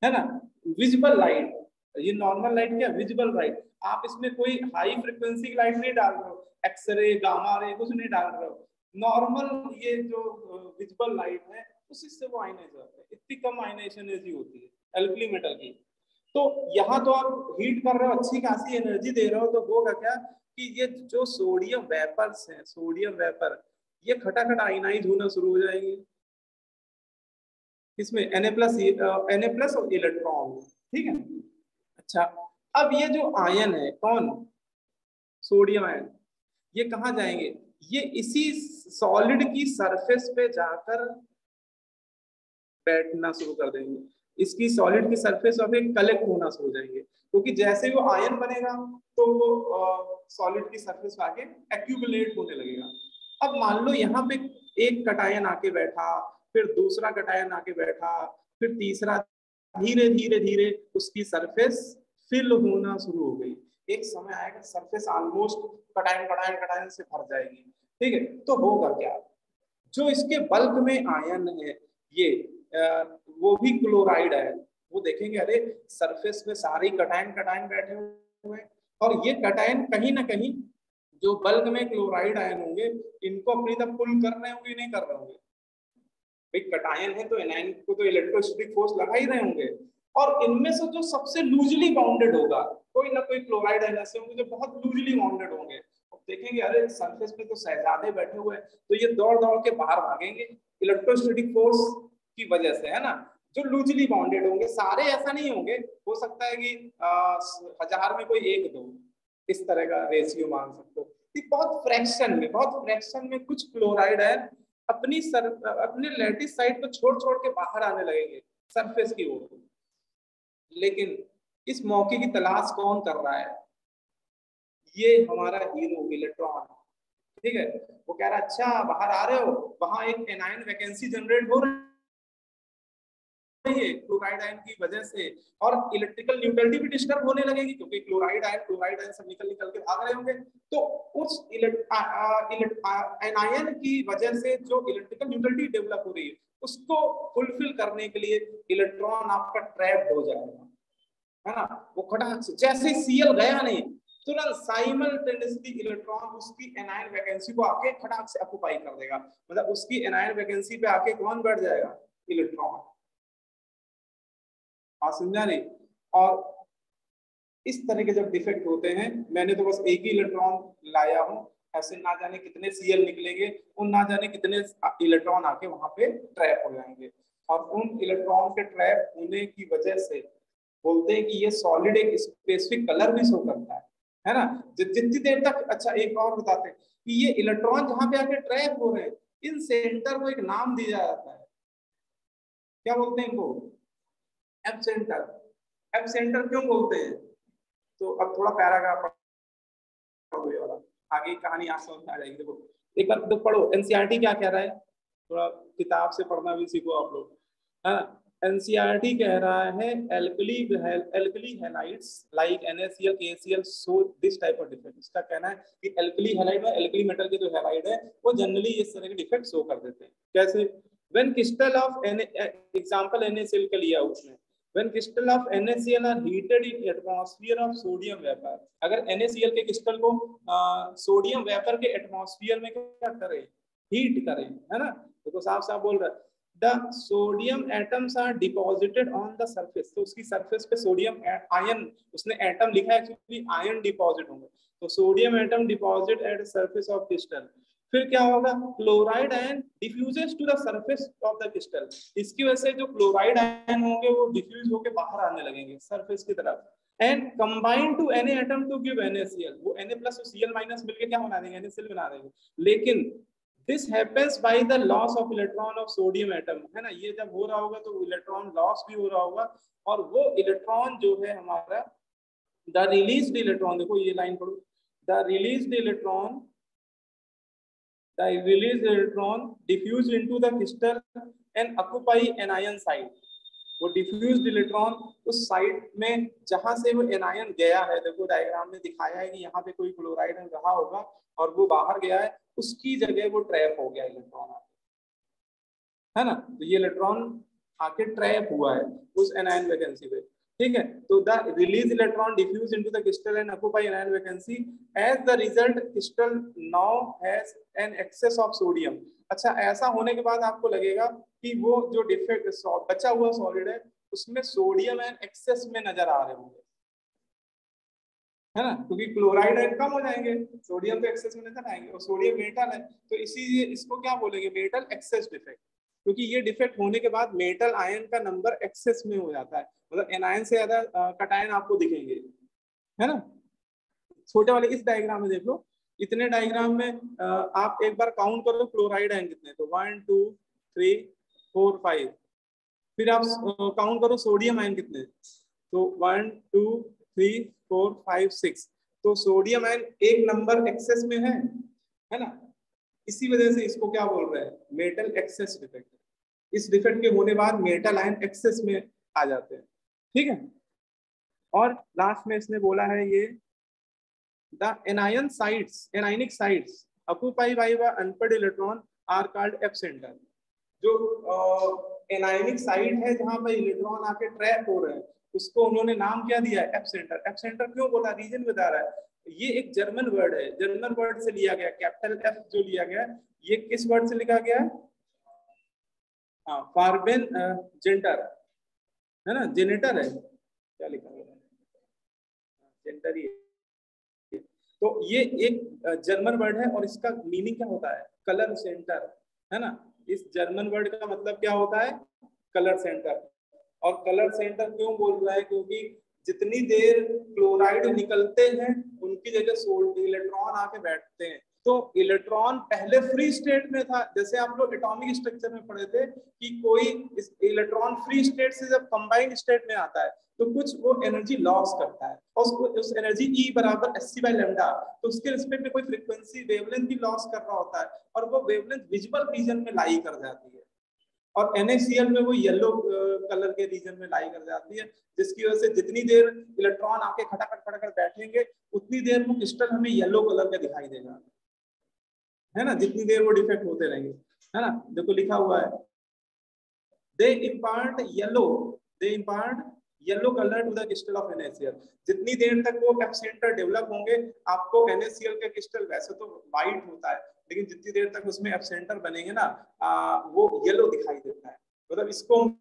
है ना। विजिबल लाइट, ये नॉर्मल लाइट क्या, विजिबल लाइट। आप इसमें कोई हाई फ्रिक्वेंसी की लाइट नहीं डाल रहे हो, एक्सरे, गामा रे कुछ नहीं डाल रहे हो, नॉर्मल ये जो विजिबल लाइट है उसी से वो आयनाइज होते हैं। इतनी कम आयनाइजेशन एनर्जी होती है एल्कली मेटल की। तो यहाँ तो आप हीट कर रहे हो, अच्छी खासी एनर्जी दे रहे हो, तो होगा क्या कि ये जो सोडियम वेपर्स हैं, सोडियम वेपर, ये खटाखट आयनाइज होना शुरू हो जाएंगे। इसमें Na+ और इलेक्ट्रॉन, ठीक है। अच्छा, अब ये जो आयन है, कौन? सोडियम आयन, ये कहाँ जाएंगे? ये इसी सॉलिड की सरफेस पे जाकर बैठना शुरू कर देंगे। इसकी सॉलिड की सरफेस पे कलेक्ट होना शुरू हो जाएंगे, क्योंकि जैसे ही वो आयन बनेगा तो वो सॉलिड की सरफेस पे आके एक्यूमुलेट होने लगेगा। अब मान लो यहाँ पे एक कटायन आके बैठा, फिर दूसरा कटायन आके बैठा, फिर तीसरा, धीरे धीरे धीरे उसकी सरफेस फिल होना शुरू हो गई। एक समय आएगा surface almost cation cation cation से भर जाएगी, ठीक है। तो होगा क्या, जो इसके बल्क में आयन है, ये वो भी क्लोराइड है, वो देखेंगे अरे सरफेस में सारे कटायन कटायन बैठे हुए हैं, और ये कटायन कहीं ना कहीं जो बल्क में क्लोराइड आयन होंगे, इनको अपनी तरफ पुल कर रहे होंगे, नहीं कर रहे होंगे? भाई कटायन है तो एनायन को तो इलेक्ट्रोस्टैटिक फोर्स लगा ही रहे होंगे, और इनमें से जो सबसे लूजली बाउंडेड होगा, कोई ना कोई क्लोराइड आयन ऐसे होंगे जो बहुत लूजली बाउंडेड होंगे। देखेंगे अरे सरफेस पे तो शहजादे बैठे हुए हैं, तो ये दौड़ दौड़ के बाहर भागेंगे इलेक्ट्रोस्टैटिक फोर्स की वजह से, है ना। जो लूजली बॉन्डेड होंगे, सारे ऐसा नहीं होंगे, हो सकता है कि 1000 में कोई 1-2 इस तरह का रेशियो मान सकते हो। बहुत फ्रैक्शन में कुछ क्लोराइड है अपनी लैटिस साइड को छोड़ के बाहर आने लगेंगे सरफेस की ओर। लेकिन इस मौके की तलाश कौन कर रहा है? ये हमारा हीरो इलेक्ट्रॉन, ठीक है। वो कह रहा है अच्छा बाहर आ रहे हो, वहां एक एनायन वैकेंसी जनरेट हो रही है क्लोराइड आयन की वजह से, और इलेक्ट्रिकल न्यूट्रलिटी भी डिस्टर्ब होने लगेगी क्योंकि क्लोराइड आयन सब निकल के भाग रहे होंगे। तो उस एनायन की वजह से जो इलेक्ट्रिकल न्यूट्रलिटी डेवलप हो रही है उसको फुलफिल करने के लिए इलेक्ट्रॉन आपका ट्रैप हो जाएगा, है ना। वो खटाक से जैसे Cl गया नहीं, तुरंत साइमल्टेनियसली इलेक्ट्रॉन उसकी एनायन वैकेंसी को आके खटाक से ऑक्युपाई कर देगा। मतलब उसकी एनायन वैकेंसी पे आके कौन बैठ जाएगा? इलेक्ट्रॉन। बात समझा रही? और इस तरह के जब डिफेक्ट होते हैं, मैंने तो बस एक ही इलेक्ट्रॉन लाया हूं, ऐसे ना जाने कितने Cl निकलेंगे, उन ना जाने कितने इलेक्ट्रॉन आके वहां पे ट्रैप हो जाएंगे। और उन इलेक्ट्रॉन के ट्रैप होने की वजह से बोलते हैं कि ये सॉलिड एक स्पेसिफिक कलर भी शो करता है ना। जितनी देर तक, अच्छा एक और बताते हैं कि ये इलेक्ट्रॉन जहां पे आके ट्रैप हो रहे हैं, इन सेंटर को एक नाम दिया जाता है, क्या बोलते हैं इनको? App centre. एप सेंटर क्यों बोलते हैं? तो अब थोड़ा पैराग्राफ पढ़ो, ये वाला आगे कहानी आप समझ में आ जाएगी। देखो एक बार तो पढ़ो, एनसीईआरटी क्या कह रहा है, थोड़ा किताब से पढ़ना भी सीखो आप लोग, है ना। एनसीईआरटी कह रहा है alkali halides like NaCl KCl show this type of defect. इसका कहना है कि एल्कली हैलाइड में एल्कली मेटल के जो हैलाइड है वो जनरली इस तरह के डिफेक्ट शो कर देते हैं। कैसे? When crystal of example NaCl का लिया उसने, when crystal of NaCl are heated in atmosphere of sodium vapor, अगर NaCl के क्रिस्टल को सोडियम वेपर के एटमॉस्फेयर में क्या करें? हीट करें, है ना। तो साफ साफ बोल रहा है the sodium atoms are deposited on the surface। तो उसकी सरफेस पे सोडियम आयन, उसने एटम लिखा है एक्चुअली आयन डिपॉजिट होंगे, तो sodium atom deposit at surface of crystal. फिर क्या होगा? Chloride ion diffuses to the surface of the crystal. इसकी वजह से जो क्लोराइड आयन होंगे वो डिफ्यूज होकर बाहर आने लगेंगे सरफेस की तरफ, and combine to Na atom to give NaCl। वो Na प्लस और Cl माइनस मिलके क्या बना देंगे? NaCl बना देंगे। लेकिन this happens by the loss of electron of sodium atom, है ना। ये जब हो रहा होगा तो इलेक्ट्रॉन लॉस भी हो रहा होगा, और वो इलेक्ट्रॉन जो है हमारा द रिलीज्ड इलेक्ट्रॉन, देखो ये लाइन पढ़ो, the released electron diffuse into the crystal and occupy anion site। वो डिफ्यूज्ड इलेक्ट्रॉन उस साइड में जहां से वो एनायन गया है, देखो डायग्राम में दिखाया है कि यहाँ पे कोई क्लोराइड रहा होगा और वो बाहर गया है, उसकी जगह वो ट्रैप हो गया इलेक्ट्रॉन, है ना। तो ये इलेक्ट्रॉन आके ट्रैप हुआ है उस एनायन वैकेंसी पे, ठीक है। तो the release electron diffuse into the crystal and occupy anion vacancy, as the result crystal now has an excess of sodium. अच्छा, ऐसा होने के बाद आपको लगेगा कि वो जो डिफेक्ट बचा हुआ सॉलिड है उसमें सोडियम एंड एक्सेस में नजर आ रहे होंगे, है ना, क्योंकि क्लोराइड आयन कम हो जाएंगे, सोडियम तो एक्सेस में नजर आएंगे, और सोडियम मेटल है तो इसीलिए इसको क्या बोलेंगे? Metal excess defect. क्योंकि ये डिफेक्ट होने के बाद मेटल आयन का नंबर एक्सेस में हो जाता है, मतलब एनायन से ज्यादा कटायन आपको दिखेंगे, है ना। छोटे वाले इस डायग्राम में देख लो, इतने डायग्राम में आप एक बार काउंट कर लो क्लोराइड आयन कितने, तो 1 2 3 4 5। फिर आप काउंट करो सोडियम आयन कितने, तो 1 2 3 4 5 6। तो सोडियम आयन एक नंबर एक्सेस में है ना। इसी वजह से इसको क्या बोल रहे हैं? Metal excess defect. इस डिफेक्ट के होने बाद मेटल आयन एक्सेस में आ जाते हैं, ठीक है। और लास्ट में इसने बोला है ये the anionic sites occupied by the unpaired electron are called F center। जो एनायनिक साइट है जहां पर इलेक्ट्रॉन आके ट्रैप हो रहे हैं उसको उन्होंने नाम क्या दिया है? F centre. एफ सेंटर क्यों बोला? रीजन बता रहा है, ये एक जर्मन वर्ड है, जर्मन वर्ड से लिया गया, कैपिटल एफ जो लिया गया ये किस वर्ड से लिखा गया है? हाँ, फार्बेन जेंटर, है ना, जेनेटर है, क्या लिखा गया? जेंटर ही है। तो ये एक जर्मन वर्ड है और इसका मीनिंग क्या होता है? कलर सेंटर, है ना। इस जर्मन वर्ड का मतलब क्या होता है? Colour centre. और कलर सेंटर क्यों बोल रहा है, क्योंकि जितनी देर क्लोराइड निकलते हैं उनकी जगह इलेक्ट्रॉन आके बैठते हैं। तो इलेक्ट्रॉन पहले फ्री स्टेट में था, जैसे आप लोग एटॉमिक स्ट्रक्चर में पढ़े थे कि कोई इलेक्ट्रॉन फ्री स्टेट से जब कंबाइंड स्टेट में आता है तो कुछ वो एनर्जी लॉस करता है, और उस एनर्जी E बराबर hc/λ, तो उसके रिस्पेक्ट में कोई फ्रीक्वेंसी वेवलेंथ भी लॉस कर रहा होता है, और वो वेवलेंथ विजिबल रीजन में लाई कर जाती है, और NaCl में वो येलो कलर के रीजन में लाई कर जाती है, जिसकी वजह से जितनी देर इलेक्ट्रॉन आके खटाखट बैठेंगे उतनी देर वो क्रिस्टल हमें येलो कलर का दिखाई देगा, है ना, जितनी देर वो डिफेक्ट होते रहेंगे, है ना। देखो लिखा हुआ है, they impart yellow colour to the crystal of NaCl। जितनी देर तक वो एब्सेंटर डेवलप होंगे, आपको NaCl का क्रिस्टल वैसे तो व्हाइट होता है, लेकिन जितनी देर तक उसमें एब्सेंटर बनेंगे ना, वो येलो दिखाई देता है। मतलब इसको हम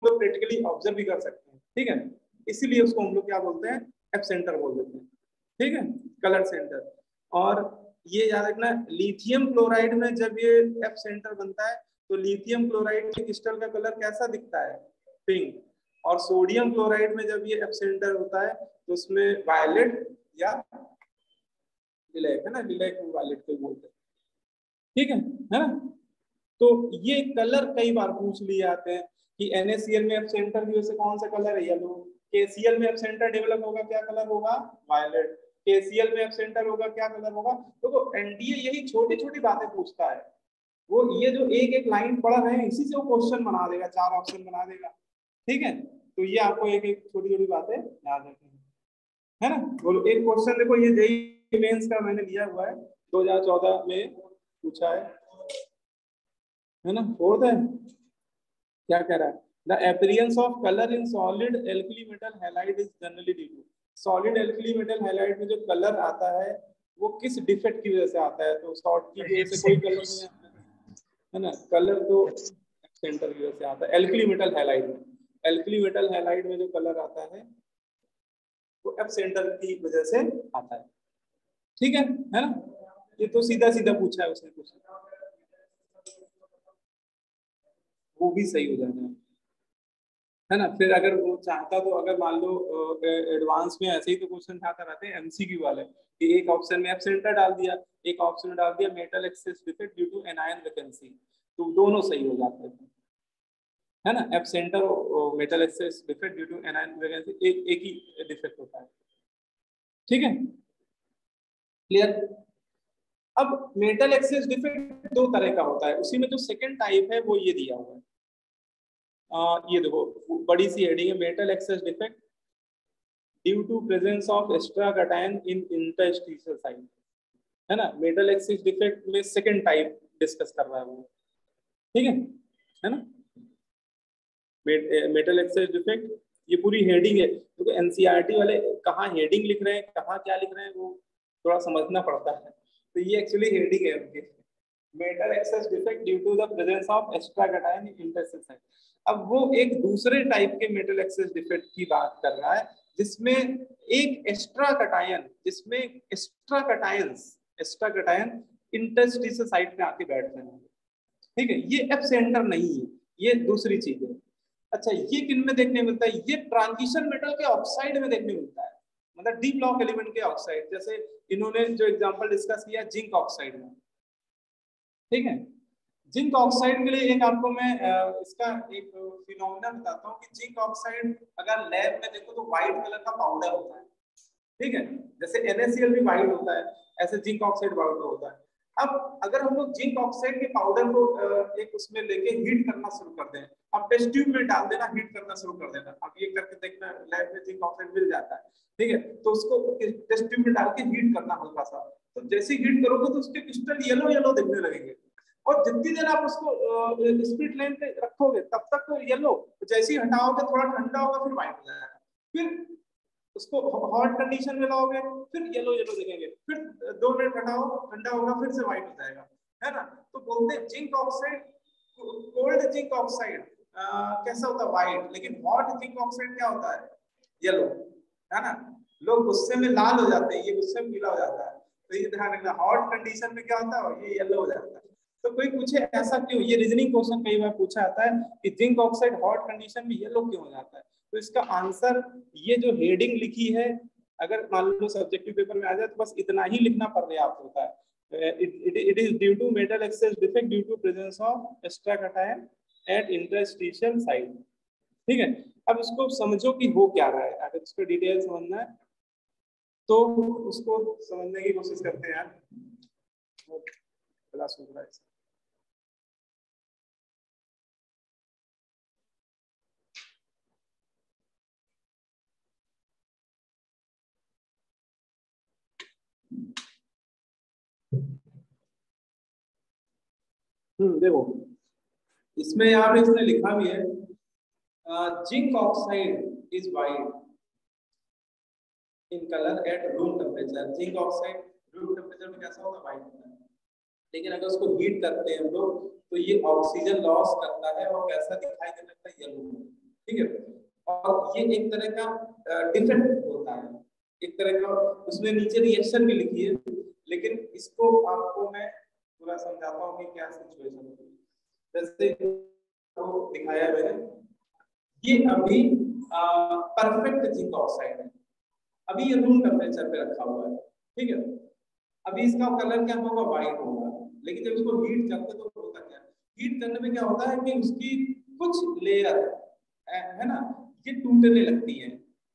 लोग प्रैक्टिकली ऑब्जर्व भी कर सकते हैं, ठीक है, इसीलिए उसको हम लोग क्या बोलते हैं, एब्सेंटर बोल देते हैं, ठीक है, कलर सेंटर। और ये याद रखना, लिथियम क्लोराइड में जब ये एब्सेंटर बनता है तो लिथियम क्लोराइड के क्रिस्टल का कलर कैसा दिखता है, पिंक, और सोडियम क्लोराइड में जब ये एब्सेंटर होता है तो उसमें वायलेट या लिलैक, है ना, लिलैक वायलेट को बोलते हैं, ठीक है ना। तो ये कलर कई बार पूछ लिए जाते हैं कि NaCl में एब्सेंटर की वजह से कौन सा कलर है, येलो, KCl में एब्सेंटर डेवलप होगा क्या कलर होगा, वायलेट, KCl में एब्सेंटर होगा क्या कलर होगा। तो NDA यही छोटी छोटी बातें पूछता है, वो ये जो एक एक लाइन पढ़ रहे हैं इसी से वो क्वेश्चन बना देगा, 4 ऑप्शन बना देगा, ठीक है। तो ये आपको एक एक छोटी छोटी बातें याद रखनी है ना। बोलो एक क्वेश्चन देखो, ये JEE मेंस का मैंने लिया हुआ है, 2014 में पूछा है ना, फोर्थ है, क्या कह रहा है, the appearance of colour in solid alkali metal halide is generally due to. Solid alkali metal halide में जो कलर आता है वो किस डिफेक्ट की वजह से आता है, तो शॉर्ट की वजह से कोई कलर नहीं आता है ना, कलर तो सेंटर की वजह से आता है। एल्कली मेटल हैलाइड में, एल्कली मेटल हैलाइड में जो कलर आता है वो एब्सेंटर की वजह से आता है, ठीक है ना। ये तो सीधा सीधा पूछा है उसने कुछ, वो भी सही हो जाता है ना। फिर अगर वो चाहता तो अगर मान लो एडवांस में ऐसे ही तो क्वेश्चन चाहता रहते हैं MCQ वाले कि एक ऑप्शन में एब्सेंटर डाल दिया, एक ऑप्शन में डाल दिया metal excess defect due to anion vacancy, तो दोनों सही हो जाते हैं, है ना। एब्सेंटर और metal excess defect due to anion vacancy एक ही डिफेक्ट होता है, ठीक है, क्लियर। अब मेटल एक्सेस डिफेक्ट 2 तरह का होता है, उसी में जो सेकंड टाइप है वो ये दिया हुआ है, ये देखो बड़ी सी हेडिंग है, metal excess defect due to presence of extra cation in interstitial site, है ना। मेटल एक्सेस डिफेक्ट में सेकंड टाइप डिस्कस कर रहा है वो, ठीक है ना। मेटल एक्सेस डिफेक्ट ये पूरी हेडिंग है, क्योंकि तो NCERT वाले कहाँ हेडिंग लिख रहे हैं कहाँ क्या लिख रहे हैं वो थोड़ा समझना पड़ता है, तो ये एक्चुअली हेडिंग है उनकी, metal excess defect due to the presence of extra cation in interstitial site. अब वो एक दूसरे टाइप के मेटल एक्सेस डिफेक्ट की बात कर रहा है, जिसमें एक एक्स्ट्रा कैटायन, जिसमें एक्स्ट्रा कैटायन इंटरस्टिशियल साइट पे आके बैठते हैं, ठीक है, ये एब्सेंटर नहीं है, ये दूसरी चीज है। अच्छा, ये किन में देखने मिलता है, ये ट्रांजिशन मेटल के ऑक्साइड में देखने मिलता है, मतलब डी ब्लॉक एलिमेंट के ऑक्साइड, जैसे इन्होंने जो एग्जांपल डिस्कस किया जिंक ऑक्साइड में, ठीक है। जिंक ऑक्साइड के लिए एक आपको मैं इसका एक फिनोमेना बताता हूँ कि जिंक ऑक्साइड अगर लैब में देखो तो व्हाइट कलर का पाउडर होता है, ठीक है, जैसे NaCl भी व्हाइट होता है, ऐसे जिंक ऑक्साइड व्हाइट होता है। अब अगर हम लोग जिंक ऑक्साइड के पाउडर को एक उसमें लेके हीट करना शुरू कर दें, अब टेस्ट ट्यूब में डाल देना, हीट करना शुरू कर देना, अब ये करके देखना लैब में जिंक ऑक्साइड मिल जाता है, ठीक है, तो उसको टेस्ट ट्यूब में डाल के हीट करना हल्का सा, तो जैसे हीट करोगे तो उसके क्रिस्टल येलो येलो दिखने लगेंगे, और जितनी देर आप उसको स्प्लिट लाइन पे रखोगे तब तक तो येलो, जैसे ही हटाओगे थोड़ा ठंडा होगा फिर व्हाइट हो जाएगा, फिर उसको हॉट कंडीशन में लाओगे फिर येलो येलो दिखेंगे, फिर 2 मिनट हटाओ ठंडा होगा फिर से व्हाइट हो जाएगा, है ना। तो बोलते हैं zinc oxide, cold zinc oxide कैसा होता है, व्हाइट, लेकिन हॉट जिंक ऑक्साइड क्या होता है, येलो, है ना। लोग गुस्से में लाल हो जाते हैं, ये गुस्से में पीला हो जाता है, तो ये ध्यान रखना, हॉट कंडीशन में क्या होता है, ये येलो हो जाता है। तो कोई पूछे ऐसा क्यों, ये रीजनिंग क्वेश्चन कई बार पूछा जाता है कि जिंक ऑक्साइड हॉट कंडीशन में येलो क्यों हो जाता है। तो इसका आंसर ये जो हेडिंग लिखी है, अगर मान लो सब्जेक्टिव पेपर में आ जाए तो बस इतना ही लिखना पर्याप्त होता है। It is due to metal excess defect due to presence of extra cation at interstitial site. ठीक है, अब इसको समझो कि हो क्या रहा है। अगर इसको डिटेल समझना है तो उसको समझने की कोशिश करते हैं यार। क्लास हो रहा है। देखो इसमें यहाँ पे इसने लिखा भी है zinc oxide is white in colour at room temperature. Zinc oxide room temperature में कैसा होता है, वाइट होता है। लेकिन अगर उसको हीट करते हैं हम लोग तो ये ऑक्सीजन लॉस करता है और कैसा दिखाई देने लगता है, येलो। ठीक है, और ये एक तरह का डिफेक्ट होता है, एक तरह का। उसमें नीचे रिएक्शन भी लिखी है, लेकिन इसको आपको मैं पूरा समझाता हूँ कि क्या सिचुएशन होगी। जैसे तो दिखाया मैंने, ये अभी परफेक्ट जिंक ऑक्साइड है, अभी ये रूम टेम्परेचर पे रखा हुआ है। ठीक है, अभी इसका कलर क्या होगा, व्हाइट होगा। लेकिन जब इसको हीट करते तो होता क्या, हीट करने में क्या होता है कि उसकी कुछ लेयर है ना, ये टूटने लगती है।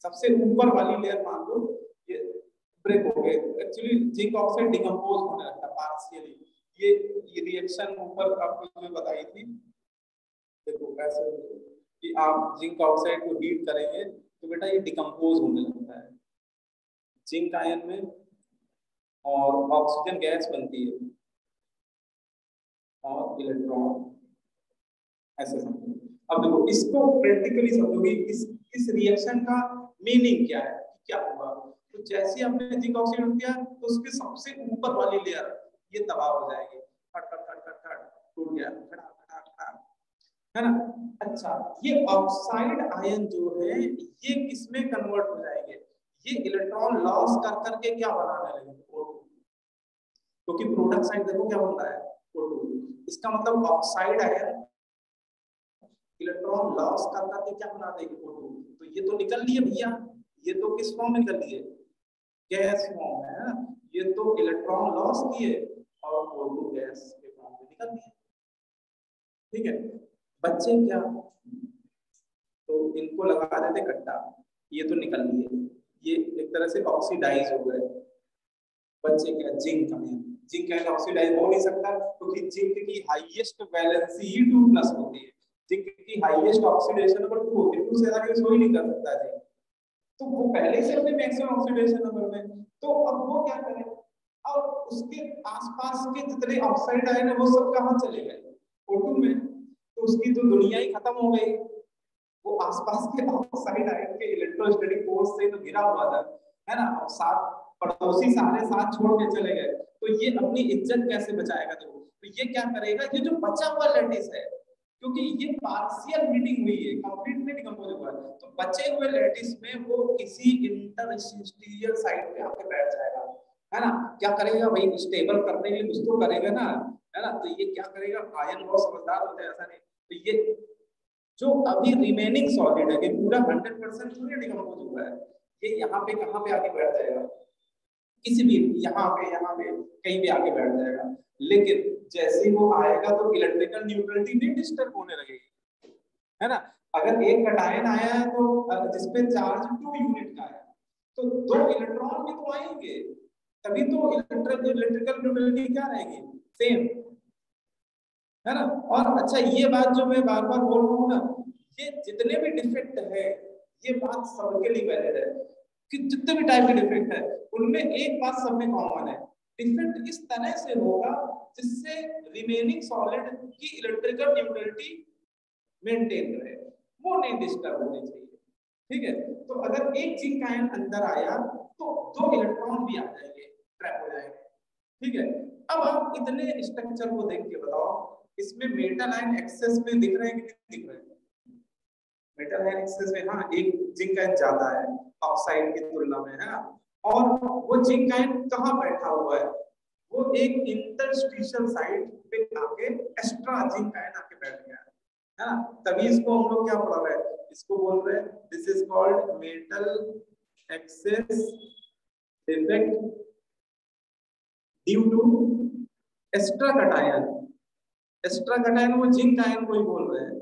सबसे ऊपर वाली लेयर मान लो ये ब्रेक हो गए, एक्चुअली जिंक ऑक्साइड डिकम्पोज होने लगता है पार्शियली। ये रिएक्शन ऊपर आपको जो बताई थी, देखो कैसे कि आप जिंक ऑक्साइड को हीट करेंगे तो बेटा ये डिकम्पोज होने लगता है जिंक आयन में, और ऑक्सीजन गैस बनती है और इलेक्ट्रॉन, ऐसे समझो। अब देखो इसको प्रैक्टिकली समझोगे, इस रिएक्शन का मीनिंग क्या है, क्या हुआ। तो जैसे आपने जिंक ऑक्साइड किया तो उसके सबसे ऊपर वाली लेयर ये तबाह हो जाएगी, फट फट फट फट फट टूट गया, है ना। अच्छा, ये ऑक्साइड आयन जो है ये किसमें कन्वर्ट हो जाएंगे, ये इलेक्ट्रॉन लॉस कर करके क्या बनाने लगेंगे, O2। क्योंकि प्रोडक्ट साइड देखो क्या बन रहा है, O2। इसका मतलब ऑक्साइड आयन इलेक्ट्रॉन लॉस कर करके क्या बना देगी, O2। तो ये तो निकल लिए भैया, ये तो किस फॉर्म में निकल लिए, गैस फॉर्म है ना। ये तो इलेक्ट्रॉन लॉस किए और O2 गैस के फॉर्म में निकल दिए। ठीक है, बच्चे क्या, तो इनको लगा देते कट्टा, ये तो निकल लिए, ये एक तरह से ऑक्सीडाइज हो गए। बच्चे क्या, zinc ion, zinc ion oxidise हो नहीं सकता क्योंकि जिंक की हाईएस्ट वैलेंसी ही 2+ होती है। जिंक की हाईएस्ट ऑक्सीडेशन नंबर 2 होती है, 2 से ज्यादा हो ही नहीं कर सकता जिंक, तो वो पहले से अपने मैक्सिमम ऑक्सीडेशन नंबर में। तो अब वो क्या करे, और उसके आसपास के जितने ऑक्साइड आयन है वो सब कहाँ चले गए, O2 में। तो उसकी तो दुनिया ही खत्म हो गई, वो आसपास के ऑक्साइड आयन के इलेक्ट्रोस्टैटिक फोर्स से तो घिरा हुआ था, है ना। और साथ पड़ोसी सारे साथ छोड़ के चले गए, तो ये अपनी इज्जत कैसे बचाएगा। तो ये क्या करेगा, ये जो बचा हुआ लैटिस है, क्योंकि ये पार्शियल हीटिंग हुई है, कंप्लीटली डिकम्पोज हुआ है, तो बचे हुए लैटिस में वो किसी इंटरस्टिशियल साइट पे आके बैठ जाएगा, है ना। क्या करेगा भाई, स्टेबल करने के लिए कुछ तो करेगा ना, है ना। तो ये क्या करेगा, आयन बहुत समझदार होता है, ऐसा नहीं। तो ये जो अभी रिमेनिंग सॉलिड है, ये पूरा 100% थोड़ी डिकम्पोज हुआ है, ये यहाँ पे कहाँ पे आके बैठ जाएगा, किसी भी यहाँ पे कहीं भी आके बैठ जाएगा। लेकिन जैसे ही वो आएगा तो इलेक्ट्रिकल न्यूट्रलिटी नहीं डिस्टर्ब होने लगेगी, है ना। अगर एक कैटायन आया है तो जिसपे चार्ज 2 यूनिट का है, तो 2 इलेक्ट्रॉन भी तो आएंगे, तभी तो इलेक्ट्रिकल न्यूट्रलिटी क्या रहेगी, सेम, है ना। और अच्छा, ये बात जो मैं बार बार बोल रहा हूँ ना, ये जितने भी डिफेक्ट है, ये बात सबके लिए वैलिड है कि जितने भी टाइप के डिफेक्ट है उनमें एक बात सब में कॉमन है, डिफेक्ट इस तरह से होगा जिससे रिमेनिंग सॉलिड की इलेक्ट्रिकल न्यूट्रलिटी मेंटेन रहे, वो नहीं डिस्टर्ब होनी चाहिए। ठीक है, तो अगर एक जिंक आयन अंदर आया तो 2 इलेक्ट्रॉन भी आ जाएंगे, ट्रैप हो जाएंगे। ठीक है, अब आप इतने स्ट्रक्चर को देख के बताओ, इसमें मेटल आयन एक्सेस में दिख रहे हैं कि नहीं दिख रहे हैं, मेटल आयन एक्सेस में, हाँ, एक जिंक आयन ज्यादा है ऑक्साइड की तुलना में, है ना। और वो जिंक आयन कहाँ बैठा हुआ है, वो एक इंटरस्टिशियल साइट पे आके एक्स्ट्रा जिंक आयन आके बैठ गया है ना, तभी इसको हम लोग क्या पढ़ रहे हैं, इसको बोल रहे हैं this is called metal excess defect due to extra cation. Extra cation वो जिंक आयन को ही बोल रहे हैं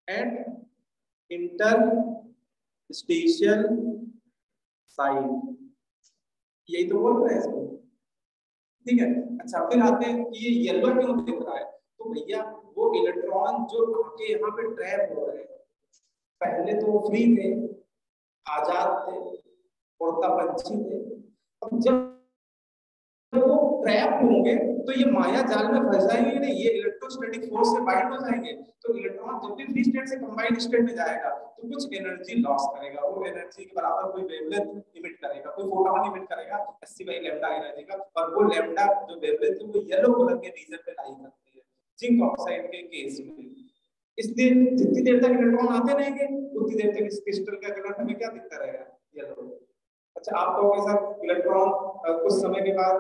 एट इंटरस्टिशियल साइट, यही तो बोल रहे हैं इसको, ठीक है। अच्छा फिर आते हैं कि ये येलो क्यों दिख रहा है, तो भैया वो इलेक्ट्रॉन जो आके यहाँ पे ट्रैप हो रहे हैं, पहले तो वो फ्री थे, आजाद थे, उड़ता पंछी थे, अब जब वो ट्रैप होंगे तो ये माया जाल में फंस जाएंगे नहीं, ये इलेक्ट्रोस्टैटिक फोर्स से बाइंड हो जाएंगे, तो इलेक्ट्रॉन जब भी फ्री स्टेट से कंबाइंड स्टेट में जाएगा तो कुछ एनर्जी लॉस करेगा, वो एनर्जी के बराबर कोई वेवलेंथ इमिट करेगा, कोई फोटॉन इमिट करेगा 80/λ एनर्जी का, और वो लैम्डा जो वेवलेंथ है वो येलो कलर के रीजन पे लाई करती है जिंक ऑक्साइड के केस में। इसलिए जितनी देर तक इलेक्ट्रॉन आते रहेंगे उतनी देर तक इस क्रिस्टल का कलर हमें क्या दिखता रहेगा, येलो। अच्छा आप लोगों के साथ इलेक्ट्रॉन कुछ समय के बाद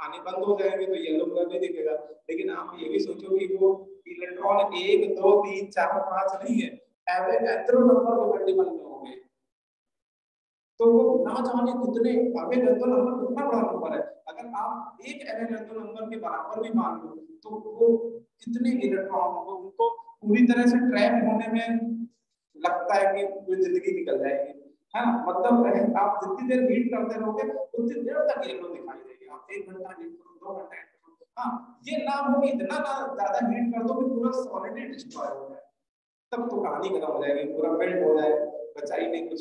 आने बंद हो जाएंगे तो येलो कलर नहीं दिखेगा, लेकिन आप ये भी सोचो कि वो इलेक्ट्रॉन 1 2 3 4 5 नहीं है, एवरेज नंबर के मल्टीपल में होंगे, तो वो ना जाने कितने एवरेज नंबर कितना बड़ा नंबर है, अगर आप एक एवरेज नंबर के बराबर भी मान लो तो वो कितने इलेक्ट्रॉन होंगे, उनको पूरी तरह से ट्रैप होने में लगता है कि पूरी जिंदगी निकल जाएगी, है ना। मतलब आप जितनी देर हीट करते रहोगे उतनी देर तक येलो दिखाई देगी, आप 1 घंटा हीट करो 2 घंटा हीट करो, हाँ ये ना हो कि इतना ना ज्यादा हीट कर दो कि पूरा सॉलिड ही डिस्ट्रॉय हो जाए, तब तो कहानी खत्म हो जाएगी, पूरा मेल्ट हो जाए, बचा ही नहीं कुछ,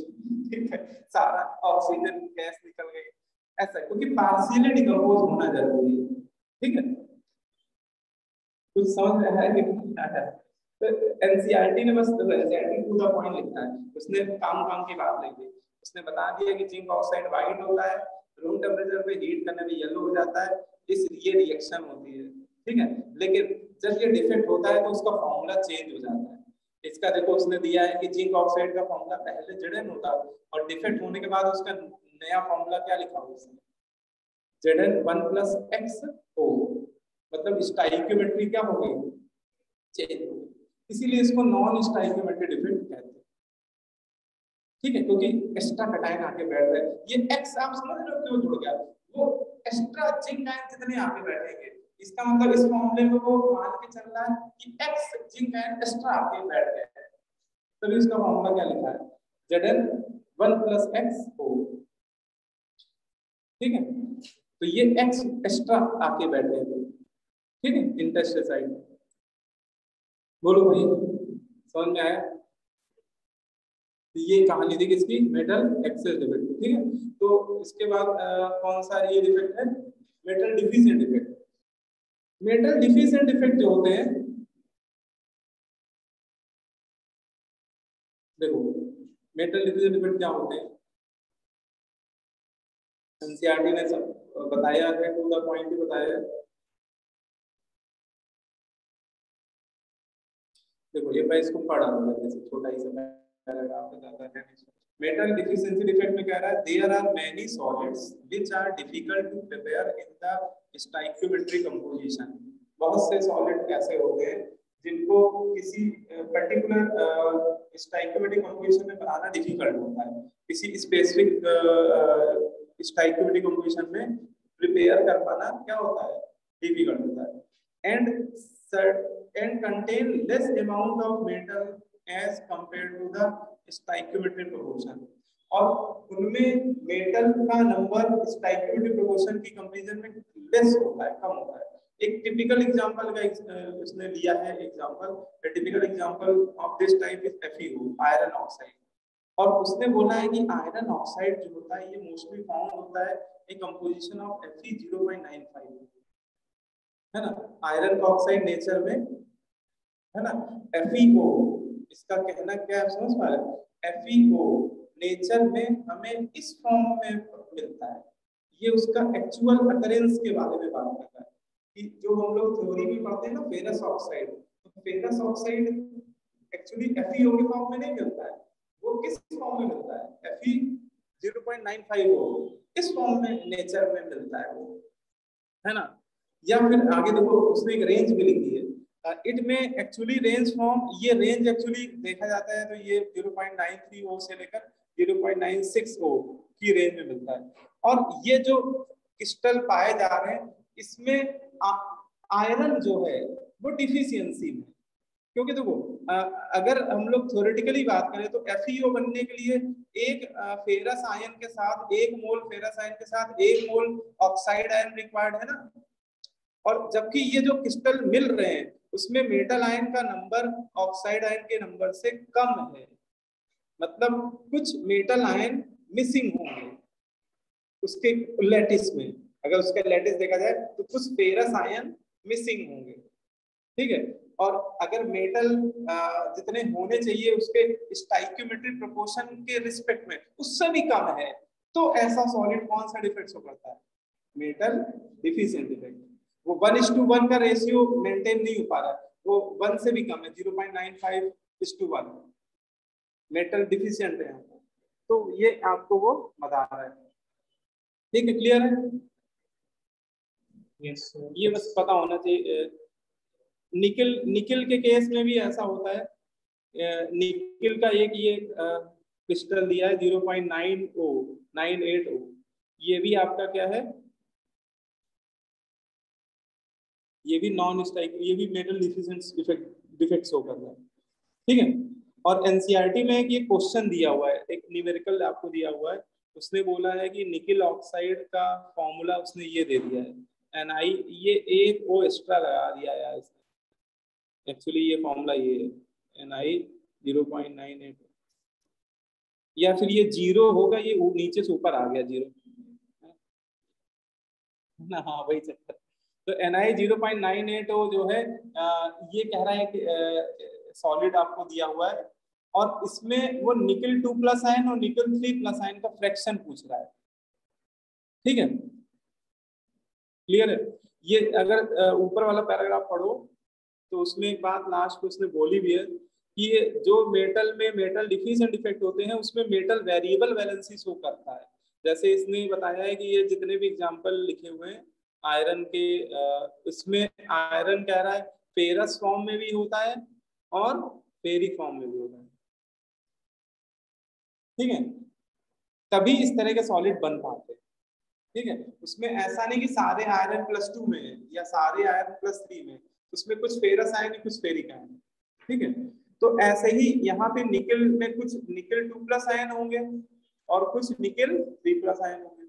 ठीक है, सारा ऑक्सीजन गैस निकल गई, ऐसा, क्योंकि पार्शियली डिकम्पोज होना जरूरी है, ठीक है। कुछ समझ में आया कि क्या है, तो एनसीईआरटी ने बस एनसीईआरटी टू द पॉइंट लिखा है, उसने काम की बात लिखी, उसने बता दिया कि जिंक ऑक्साइड वाइट होता है, रूम टेम्परेचर पे हीट करने पे येलो हो जाता है, इस ये रिएक्शन होती है, ठीक है। लेकिन जब ये डिफेक्ट होता है तो उसका फॉर्मूला चेंज हो जाता है, इसका देखो उसने दिया है कि जिंक ऑक्साइड का फॉर्मूला पहले Zn होता है और डिफेक्ट होने के बाद उसका नया फॉर्मूला क्या लिखा हुआ है, Zn 1 + XO, मतलब स्टाइकियोमेट्री क्या हो गई, चेंज हो गई, इसीलिए इसको नॉन स्टाइकियोमेट्री डिफेक्ट कहते हैं, ठीक है, क्योंकि एक्स्ट्रा कटायन आके बैठ रहे हैं, ये एक्स आप समझ रहे हो क्यों जुड़ गया, वो एक्स्ट्रा जिंक आयन कितने आके बैठेंगे, इसका मतलब इस फॉर्मूले में वो मान के चल रहा है कि एक्स जिंक आयन एक्स्ट्रा आके बैठ गए, तभी इसका फॉर्मूला क्या लिखा है, Zn 1 + XO, ठीक है। तो ये एक्स एक्स्ट्रा आके बैठे हैं, ठीक है, इंटरेस्टेड साइड, बोलो भाई समझ में आया, ये कहानी थी किसकी, मेटल एक्सेस डिफेक्ट, ठीक है। तो इसके बाद कौन सा ये डिफेक्ट है, metal deficient defect. Metal deficient defect जो होते हैं, देखो मेटल डिफिशिएंट डिफेक्ट क्या होते हैं, एनसीईआरटी ने सब बताया है, टू द पॉइंट ही बताया है। देखो ये मैं इसको पढ़ रहा हूँ, जैसे छोटा ही सा पैराग्राफ है, ज्यादा है नहीं। मेटल डिफिशिएंसी डिफेक्ट में कह रहा है there are many solids which are difficult to prepare in the stoichiometry composition. बहुत से सॉलिड ऐसे होते हैं जिनको किसी पर्टिकुलर स्टाइकियोमेट्री कंपोजिशन में बनाना डिफिकल्ट होता है, किसी स्पेसिफिक स्टाइकियोमेट्री कंपोजिशन में प्रिपेयर कर पाना क्या होता है, डिफिकल्ट होता है, and contain less amount of metal as compared to the stoichiometric proportion, और उनमें मेटल का नंबर स्टाइकियोमेट्रिक प्रोपोर्शन की कंपैरिजन में लेस होता है, कम होता है। एक टिपिकल एग्जांपल का उसने लिया है example, the typical example of this type is FeO, iron oxide, और उसने बोला है कि आयरन ऑक्साइड जो होता है ये मोस्टली फाउंड होता है ए कंपोजिशन ऑफ Fe 0.95, है ना, आयरन का ऑक्साइड नेचर में, है ना, FeO, इसका कहना क्या है समझ पा रहे, FeO नेचर में हमें इस फॉर्म में मिलता है, ये उसका एक्चुअल अकरेंस के बारे में बात करता है कि जो हम लोग थ्योरी में पढ़ते हैं ना फेरस ऑक्साइड, तो फेरस ऑक्साइड एक्चुअली FeO के फॉर्म में नहीं मिलता है, वो किस फॉर्म में मिलता है, Fe 0.95 इस फॉर्म में नेचर में मिलता है वो, है ना। या फिर आगे देखो उसने एक रेंज भी लिखी है, इट में एक्चुअली रेंज फ्रॉम, ये रेंज एक्चुअली देखा जाता है तो ये 0.93 से लेकर 0.96 की रेंज में मिलता है। और ये जो क्रिस्टल पाए जा रहे हैं इसमें आयरन जो है वो डिफिशियंसी में, क्योंकि देखो अगर हम लोग थ्योरेटिकली बात करें तो FeO बनने के लिए एक फेरस आयन के साथ 1 मोल फेरस आयन के साथ 1 मोल ऑक्साइड आयन रिक्वायर्ड है ना, और जबकि ये जो क्रिस्टल मिल रहे हैं उसमें मेटल आयन का नंबर ऑक्साइड आयन के नंबर से कम है, मतलब कुछ मेटल आयन मिसिंग होंगे उसके लैटिस में, अगर उसका लैटिस देखा जाए तो कुछ फेरस आयन मिसिंग होंगे, ठीक है। और अगर मेटल जितने होने चाहिए उसके स्टाइक्योमेट्रिक प्रोपोर्शन के रिस्पेक्ट में उससे भी कम है, तो ऐसा सॉलिड कौन सा डिफेक्ट शो करता है? Metal deficient defect. वो 1:1 का रेशियो मेंटेन नहीं हो पा रहा है, वो 1 से भी कम है, 0.95:1 मेटल डिफिशिएंट है, तो ये आपको वो बता रहा है, ठीक है, क्लियर है? यस सर, ये बस पता होना चाहिए। निकिल के केस में भी ऐसा होता है, निकिल का एक ये क्रिस्टल दिया है 0.980, ये भी आपका क्या है, ये भी नॉन स्ट्राइक, ये भी मेटल डिफिशिएंट डिफेक्ट शो कर रहा है, ठीक है। और एनसीईआरटी में एक ये क्वेश्चन दिया हुआ है, एक न्यूमेरिकल आपको दिया हुआ है, उसने बोला है कि निकिल ऑक्साइड का फॉर्मूला उसने ये दे दिया है Ni, ये एक ओ एक्स्ट्रा लगा दिया है इसने, एक्चुअली ये फॉर्मूला ये है Ni 0.98, या फिर ये 0 होगा, ये नीचे से ऊपर आ गया 0 ना, हाँ वही चक्कर। तो Ni 0.98 जो है ये कह रहा है कि सॉलिड आपको दिया हुआ है और इसमें वो निकल 2+ आयन और निकल 3+ आयन का फ्रैक्शन पूछ रहा है, ठीक है, क्लियर है? ये अगर ऊपर वाला पैराग्राफ पढ़ो तो उसमें एक बात लास्ट में उसने बोली भी है कि ये जो मेटल में मेटल डिफिशिएंट डिफेक्ट होते हैं उसमें मेटल वेरिएबल वैलेंसी शो करता है। जैसे इसने बताया है कि ये जितने भी एग्जांपल लिखे हुए हैं आयरन के, इसमें आयरन कह रहा है फेरस फॉर्म में भी होता है और फेरिक फॉर्म में भी होता है, ठीक है, तभी इस तरह के सॉलिड बन पाते हैं, ठीक है। उसमें ऐसा नहीं कि सारे आयरन +2 में है या सारे आयरन +3 में, उसमें कुछ फेरस आयन है कुछ फेरिक आयन है, ठीक है। तो ऐसे ही यहाँ पे निकल में कुछ निकल 2+ आयन होंगे और कुछ निकल 3+ आयन होंगे,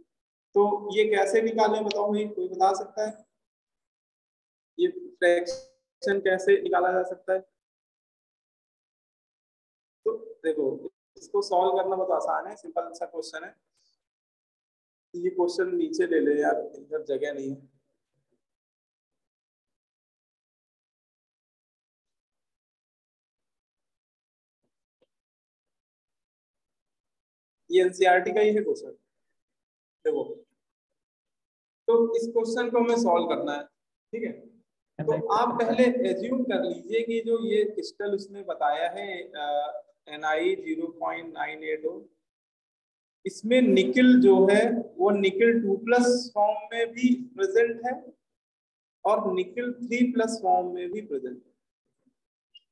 तो ये कैसे निकालें बताओ भाई, कोई बता सकता है? ये फ्रैक्शन कैसे निकाला जा सकता है? तो देखो इसको सॉल्व करना बहुत आसान है, सिंपल सा क्वेश्चन है, ये क्वेश्चन नीचे ले ले यार, इधर जगह नहीं है। ये एनसीईआरटी का ही है क्वेश्चन, देखो तो इस क्वेश्चन को हमें सॉल्व करना है, ठीक है। तो आप पहले एज्यूम कर लीजिए कि जो ये क्रिस्टल उसने बताया है Ni 0.980, इसमें निकल जो है वो निकल 2+ फॉर्म में भी प्रेजेंट है और निकल 3+ फॉर्म में भी प्रेजेंट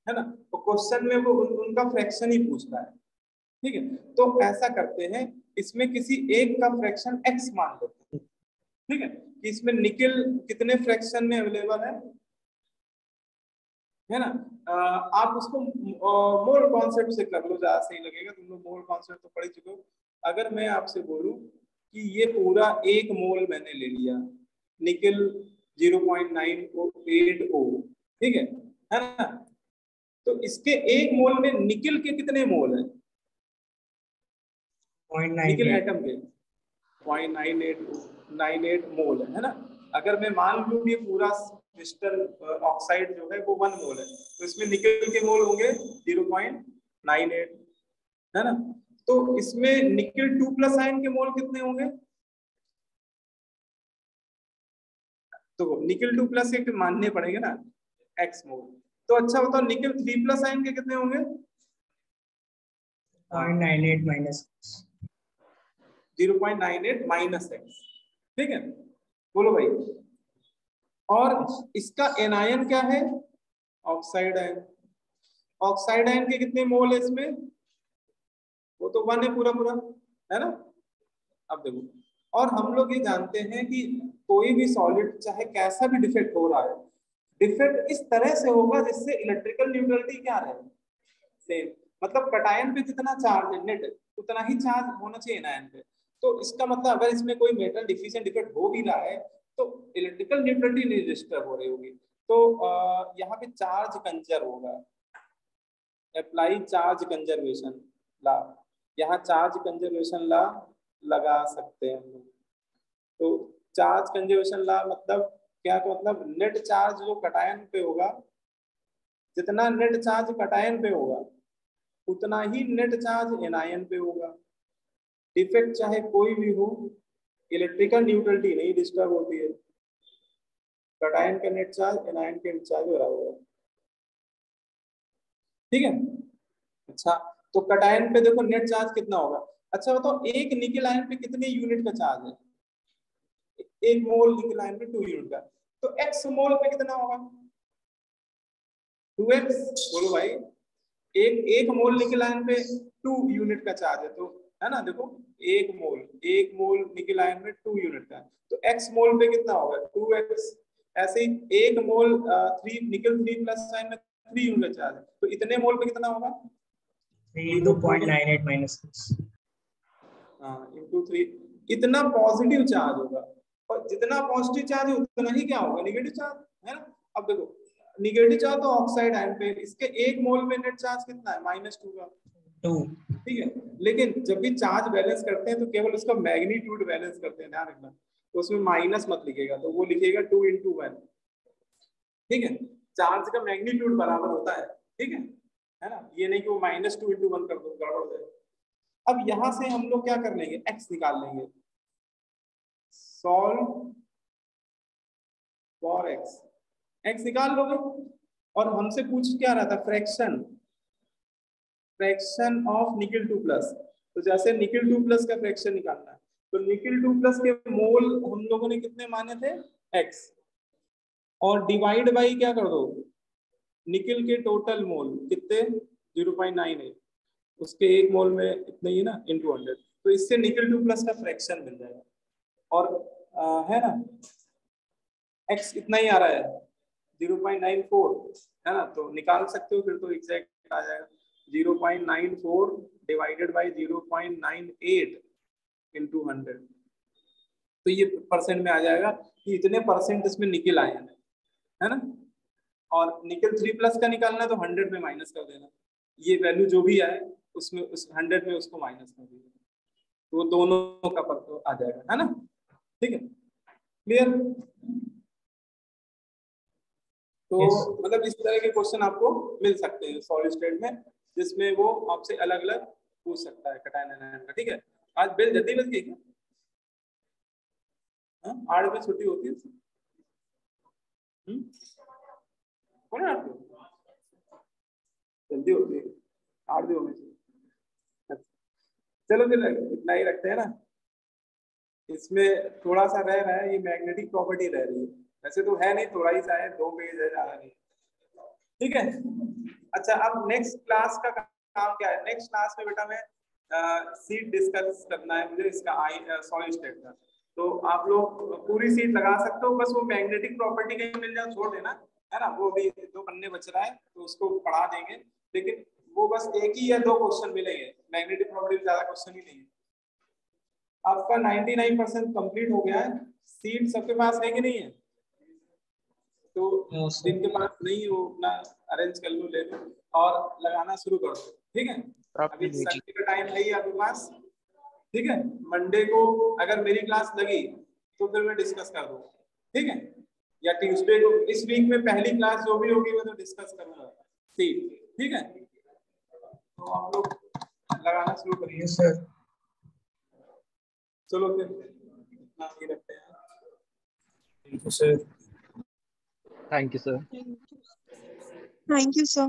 है ना, तो क्वेश्चन में वो उनका फ्रैक्शन ही पूछ रहा है, ठीक है। तो ऐसा करते हैं, इसमें किसी एक का फ्रैक्शन x मान लेते हैं, ठीक है, कि इसमें निकल कितने फ्रैक्शन में अवेलेबल है ना। आप उसको मोल कॉन्सेप्ट से कर लो, ज्यादा सही लगेगा, तुम लोग मोल कॉन्सेप्ट तो पढ़ चुके हो। अगर मैं आपसे बोलूं कि ये पूरा 1 मोल मैंने ले लिया निकल 0.980, ठीक है ना, तो इसके 1 मोल में निकल के कितने मोल है? निकल एटम के 0.9898 मोल है ना। अगर मैं मान लूं ये पूरा क्रिस्टल ऑक्साइड जो है वो 1 मोल है, तो इसमें निकल के मोल होंगे 0.98, है ना। तो इसमें निकल 2+ आयन के मोल कितने होंगे? तो निकल 2+ के मानने पड़ेंगे ना x मोल, तो अच्छा बताओ निकल 3+ आयन के कितने होंगे? 0.98 माइनस 0.98 - x, ठीक है, बोलो भाई और इसका एनायन क्या है, ऑक्साइड आयन। ऑक्साइड आयन के कितने मोल है इसमें, वो तो 1 है पूरा पूरा, है ना। अब देखो, और हम लोग ये जानते हैं कि कोई भी सॉलिड चाहे कैसा भी डिफेक्ट हो रहा है, डिफेक्ट इस तरह से होगा जिससे इलेक्ट्रिकल न्यूट्रलिटी क्या रहे, सेम। मतलब कटायन पे जितना चार्ज है नेट, उतना ही चार्ज होना चाहिए एनायन पे। तो इसका मतलब अगर इसमें कोई मेटल डिफिशिएंट डिफेक्ट हो भी रहा है तो इलेक्ट्रिकल न्यूट्रलिटी नहीं डिस्टर्ब हो रही होगी। तो यहाँ पे चार्ज कंजर्व होगा, अप्लाई चार्ज कंजर्वेशन लॉ, यहाँ चार्ज कंजर्वेशन लॉ लगा सकते हैं हम लोग। तो चार्ज कंजर्वेशन लॉ मतलब क्या, तो मतलब नेट चार्ज जो कटायन पे होगा, जितना नेट चार्ज कटायन पे होगा उतना ही नेट चार्ज एनायन पे होगा। डिफेक्ट चाहे कोई भी हो, इलेक्ट्रिकल न्यूट्रलिटी नहीं डिस्टर्ब होती है। कटायन का नेट चार्ज एनायन के नेट चार्ज बराबर होगा, ठीक है। अच्छा, तो कटायन पे देखो नेट चार्ज कितना होगा। अच्छा बताओ, एक निकेल आयन पे कितने यूनिट का चार्ज है, एक मोल निकेल आयन पे 2 यूनिट का, तो x मोल पे कितना होगा, 2x। बोलो भाई, एक मोल निकेल आयन पे 2 यूनिट का चार्ज है, तो है ना, देखो एक मोल निकेल आयन में 2 यूनिट का, तो x मोल पे कितना होगा 2x। ऐसे ही एक मोल 3 निकेल 3 प्लस आयन में 3 यूनिट का चार्ज है, तो इतने मोल पे कितना होगा 2.98 माइनस 6। हाँ, into 3, इतना पॉजिटिव चार्ज होगा। और जितना पॉजिटिव चार्ज है उतना ही क्या होगा, नेगेटिव चार्ज, है ना। अब देखो, नेगेटिव चार्ज तो ऑक्साइड आयन पे, इसके एक मोल में नेट चार्ज कितना है -2 का, 2। ठीक है। लेकिन जब भी चार्ज बैलेंस करते हैं तो केवल उसका मैग्नीट्यूड बैलेंस करते हैं, ध्यान रखना। तो उसमें माइनस मत लिखेगा, तो वो लिखेगा 2 × 1, ठीक है। चार्ज का मैग्नीट्यूड बराबर होता है, ठीक है ना। ये नहीं कि वो -2 × 1 कर दो, गड़बड़ हो जाएगा। अब यहां से हम लोग क्या कर लेंगे, x निकाल लेंगे, सॉल्व फॉर x निकाल लोगे। और हमसे पूछ क्या रहा था, फ्रैक्शन ऑफ निकेल 2+। तो जैसे निकेल 2+ का फ्रैक्शन निकालना है, तो निकेल 2+ के मोल हम लोगों ने कितने माने थे, x, और डिवाइड बाई क्या कर दो, निकेल के टोटल मोल कितने 0.98, उसके एक मोल में इतने ही ना, × 100। तो इससे निकेल 2+ का फ्रैक्शन मिल जाएगा। और है ना, x इतना ही आ रहा है 0.94, है ना, तो निकाल सकते हो फिर, तो एग्जैक्ट आ जाएगा 0.94 डिवाइडेड बाई 0.98 × 100। तो ये परसेंट में आ जाएगा कि इतने परसेंट इसमें निकेल आए हैं, है ना। और निकेल 3+ का निकालना है तो 100 में माइनस कर देना, ये वैल्यू जो भी आए उसमें उस 100 में उसको माइनस कर देना, तो वो दोनों का पता आ जाएगा, है ना, ठीक है, क्लियर। तो मतलब इस तरह के क्वेश्चन आपको मिल सकते हैं सॉलिड स्टेट में, जिसमें वो आपसे अलग अलग पूछ सकता है कटायन एनायन का, ठीक है। आज बेल जल्दी बज गई क्या, 8 बजे छुट्टी होती है, जल्दी होती है, 8 बजे होनी चाहिए। चलो फिर इतना ही रखते हैं ना। इसमें थोड़ा सा रह रहा है, ये मैग्नेटिक प्रॉपर्टी रह रही है, वैसे तो है नहीं, थोड़ा ही सा है, 2 पेज है, ज्यादा नहीं, ठीक है। अच्छा, अब नेक्स्ट क्लास का काम क्या है, नेक्स्ट क्लास में बेटा मैं सीट डिस्कस करना है मुझे, इसका सॉलिड स्टेट का। तो आप लोग पूरी सीट लगा सकते हो, बस वो मैग्नेटिक प्रॉपर्टी कहीं मिल जाए छोड़ देना, है ना। वो अभी 2 पन्ने बच रहा है तो उसको पढ़ा देंगे, लेकिन वो बस 1 ही या 2 क्वेश्चन मिलेंगे, मैग्नेटिक प्रॉपर्टी ज्यादा क्वेश्चन ही नहीं है। आपका 99% कंप्लीट हो गया है। सीट सबके पास है कि नहीं है, तो जिनके पास नहीं हो अपना अरेंज कर लो, ले लो और लगाना शुरू कर दो, ठीक है। अभी संडे का टाइम है ही आपके पास, ठीक है। मंडे को अगर मेरी क्लास लगी तो फिर मैं डिस्कस कर दूँ, ठीक है, या ट्यूसडे को, इस वीक में पहली क्लास जो भी होगी मैं तो डिस्कस करूंगा, ठीक है। तो आप लोग लगाना शुरू करिए सर। चलो फिर ये रखते हैं, thank you sir. Thank you sir.